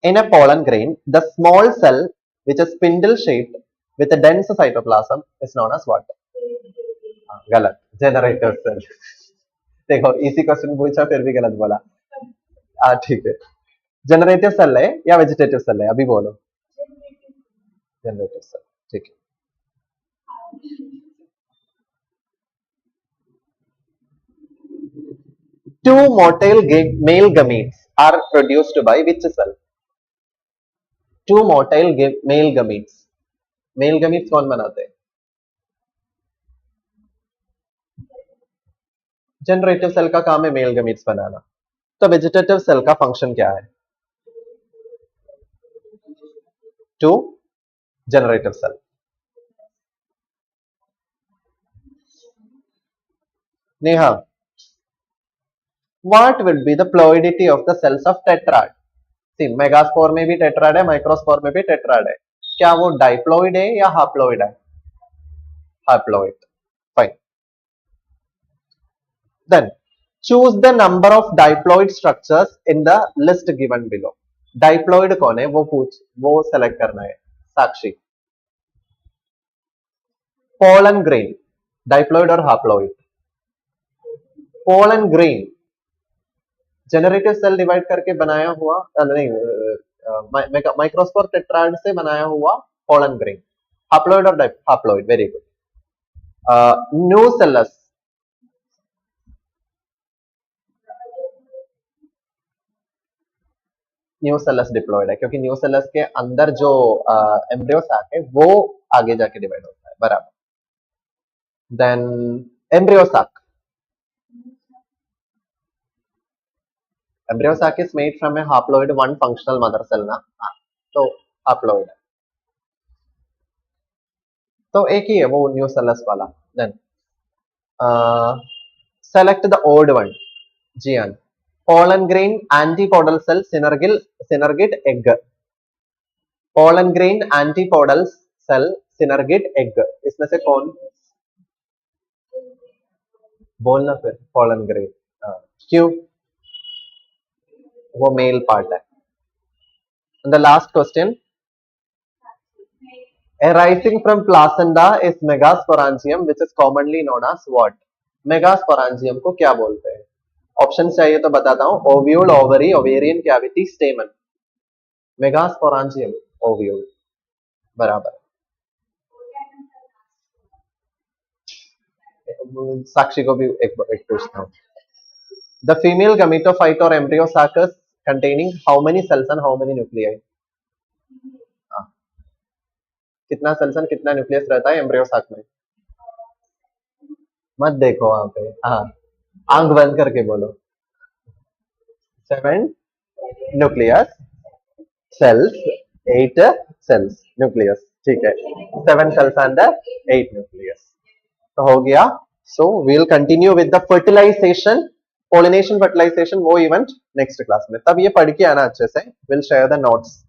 In a pollen grain, the small cell which is spindle shaped with a dense cytoplasm is known as what? गलत. Generator cell. देखो इसी question पूछा फिर भी गलत बोला. ठीक है. जनरेटिव सेल है या वेजिटेटिव सेल है? अभी बोलो. Generative cell. ठीक है. Two motile male gametes are produced by which cell? Two motile male gametes. Male gametes कौन बनाते हैं? जनरेटिव सेल का काम है मेल गमीट्स बनाना. तो वेजिटेटिव सेल का फंक्शन क्या है? To generative cell. Neha, what will be the ploidity of the cells of tetrad? See megaspore में भी टेट्राड है, माइक्रोस्पोर में भी टेट्राड है. क्या वो डाइप्लॉइड है या हाप्लॉइड है? Haploid. Fine. Then choose the number of diploid structures in the list given below. Diploid कौन है वो सेलेक्ट करना है. साक्षी. पोलन ग्रेन डाइप्लॉइड और haploid? Pollen grain generative cell divide करके बनाया हुआ नहीं, माइक्रोस्पोर टेट्राड से बनाया हुआ पोलन ग्रेन. हाप्लॉइड और haploid. Very good. Nucellus nucellus diploid है क्योंकि न्यूसेलस के अंदर जो एम्ब्रियो सैक है वो आगे जाके डिवाइड होता है. बराबर. Then embryo sac. Embryo sac is made from a haploid one functional mother cell ना. तो हाप्लॉइड है. तो एक ही है वो न्यूसेलस वाला. Then select the odd one. Jiyan. pollen grain antipodal cell synergid egg. pollen grain antipodal cell synergid egg इसमें से कौन? बोलना फिर. pollen grain. क्यों? वो मेल पार्ट है. And the last question, arising from placenta is megasporangium which is commonly known as what? megasporangium को क्या बोलते हैं? ऑप्शन चाहिए तो बताता हूं. Ovule, ovary, ovarian cavity, stamen. Megasporangium ovule. बराबर. साक्षी को भी एक पूछता हूं. द फीमेल गमीटोफाइट और embryo sacs containing how many cells and how many nuclei? कितना सेल्स एंड कितना न्यूक्लियस रहता है एम्ब्रियो साक में? मत देखो वहां पे. हाँ, आंख बंद करके बोलो. 7 न्यूक्लियस सेल्स, 8 सेल्स न्यूक्लियस. ठीक है. 7 सेल्स एंड 8 न्यूक्लियस. तो हो गया. So we will continue with the fertilization, pollination, fertilization वो इवेंट नेक्स्ट क्लास में. तब ये पढ़ के आना अच्छे से. Will share the notes.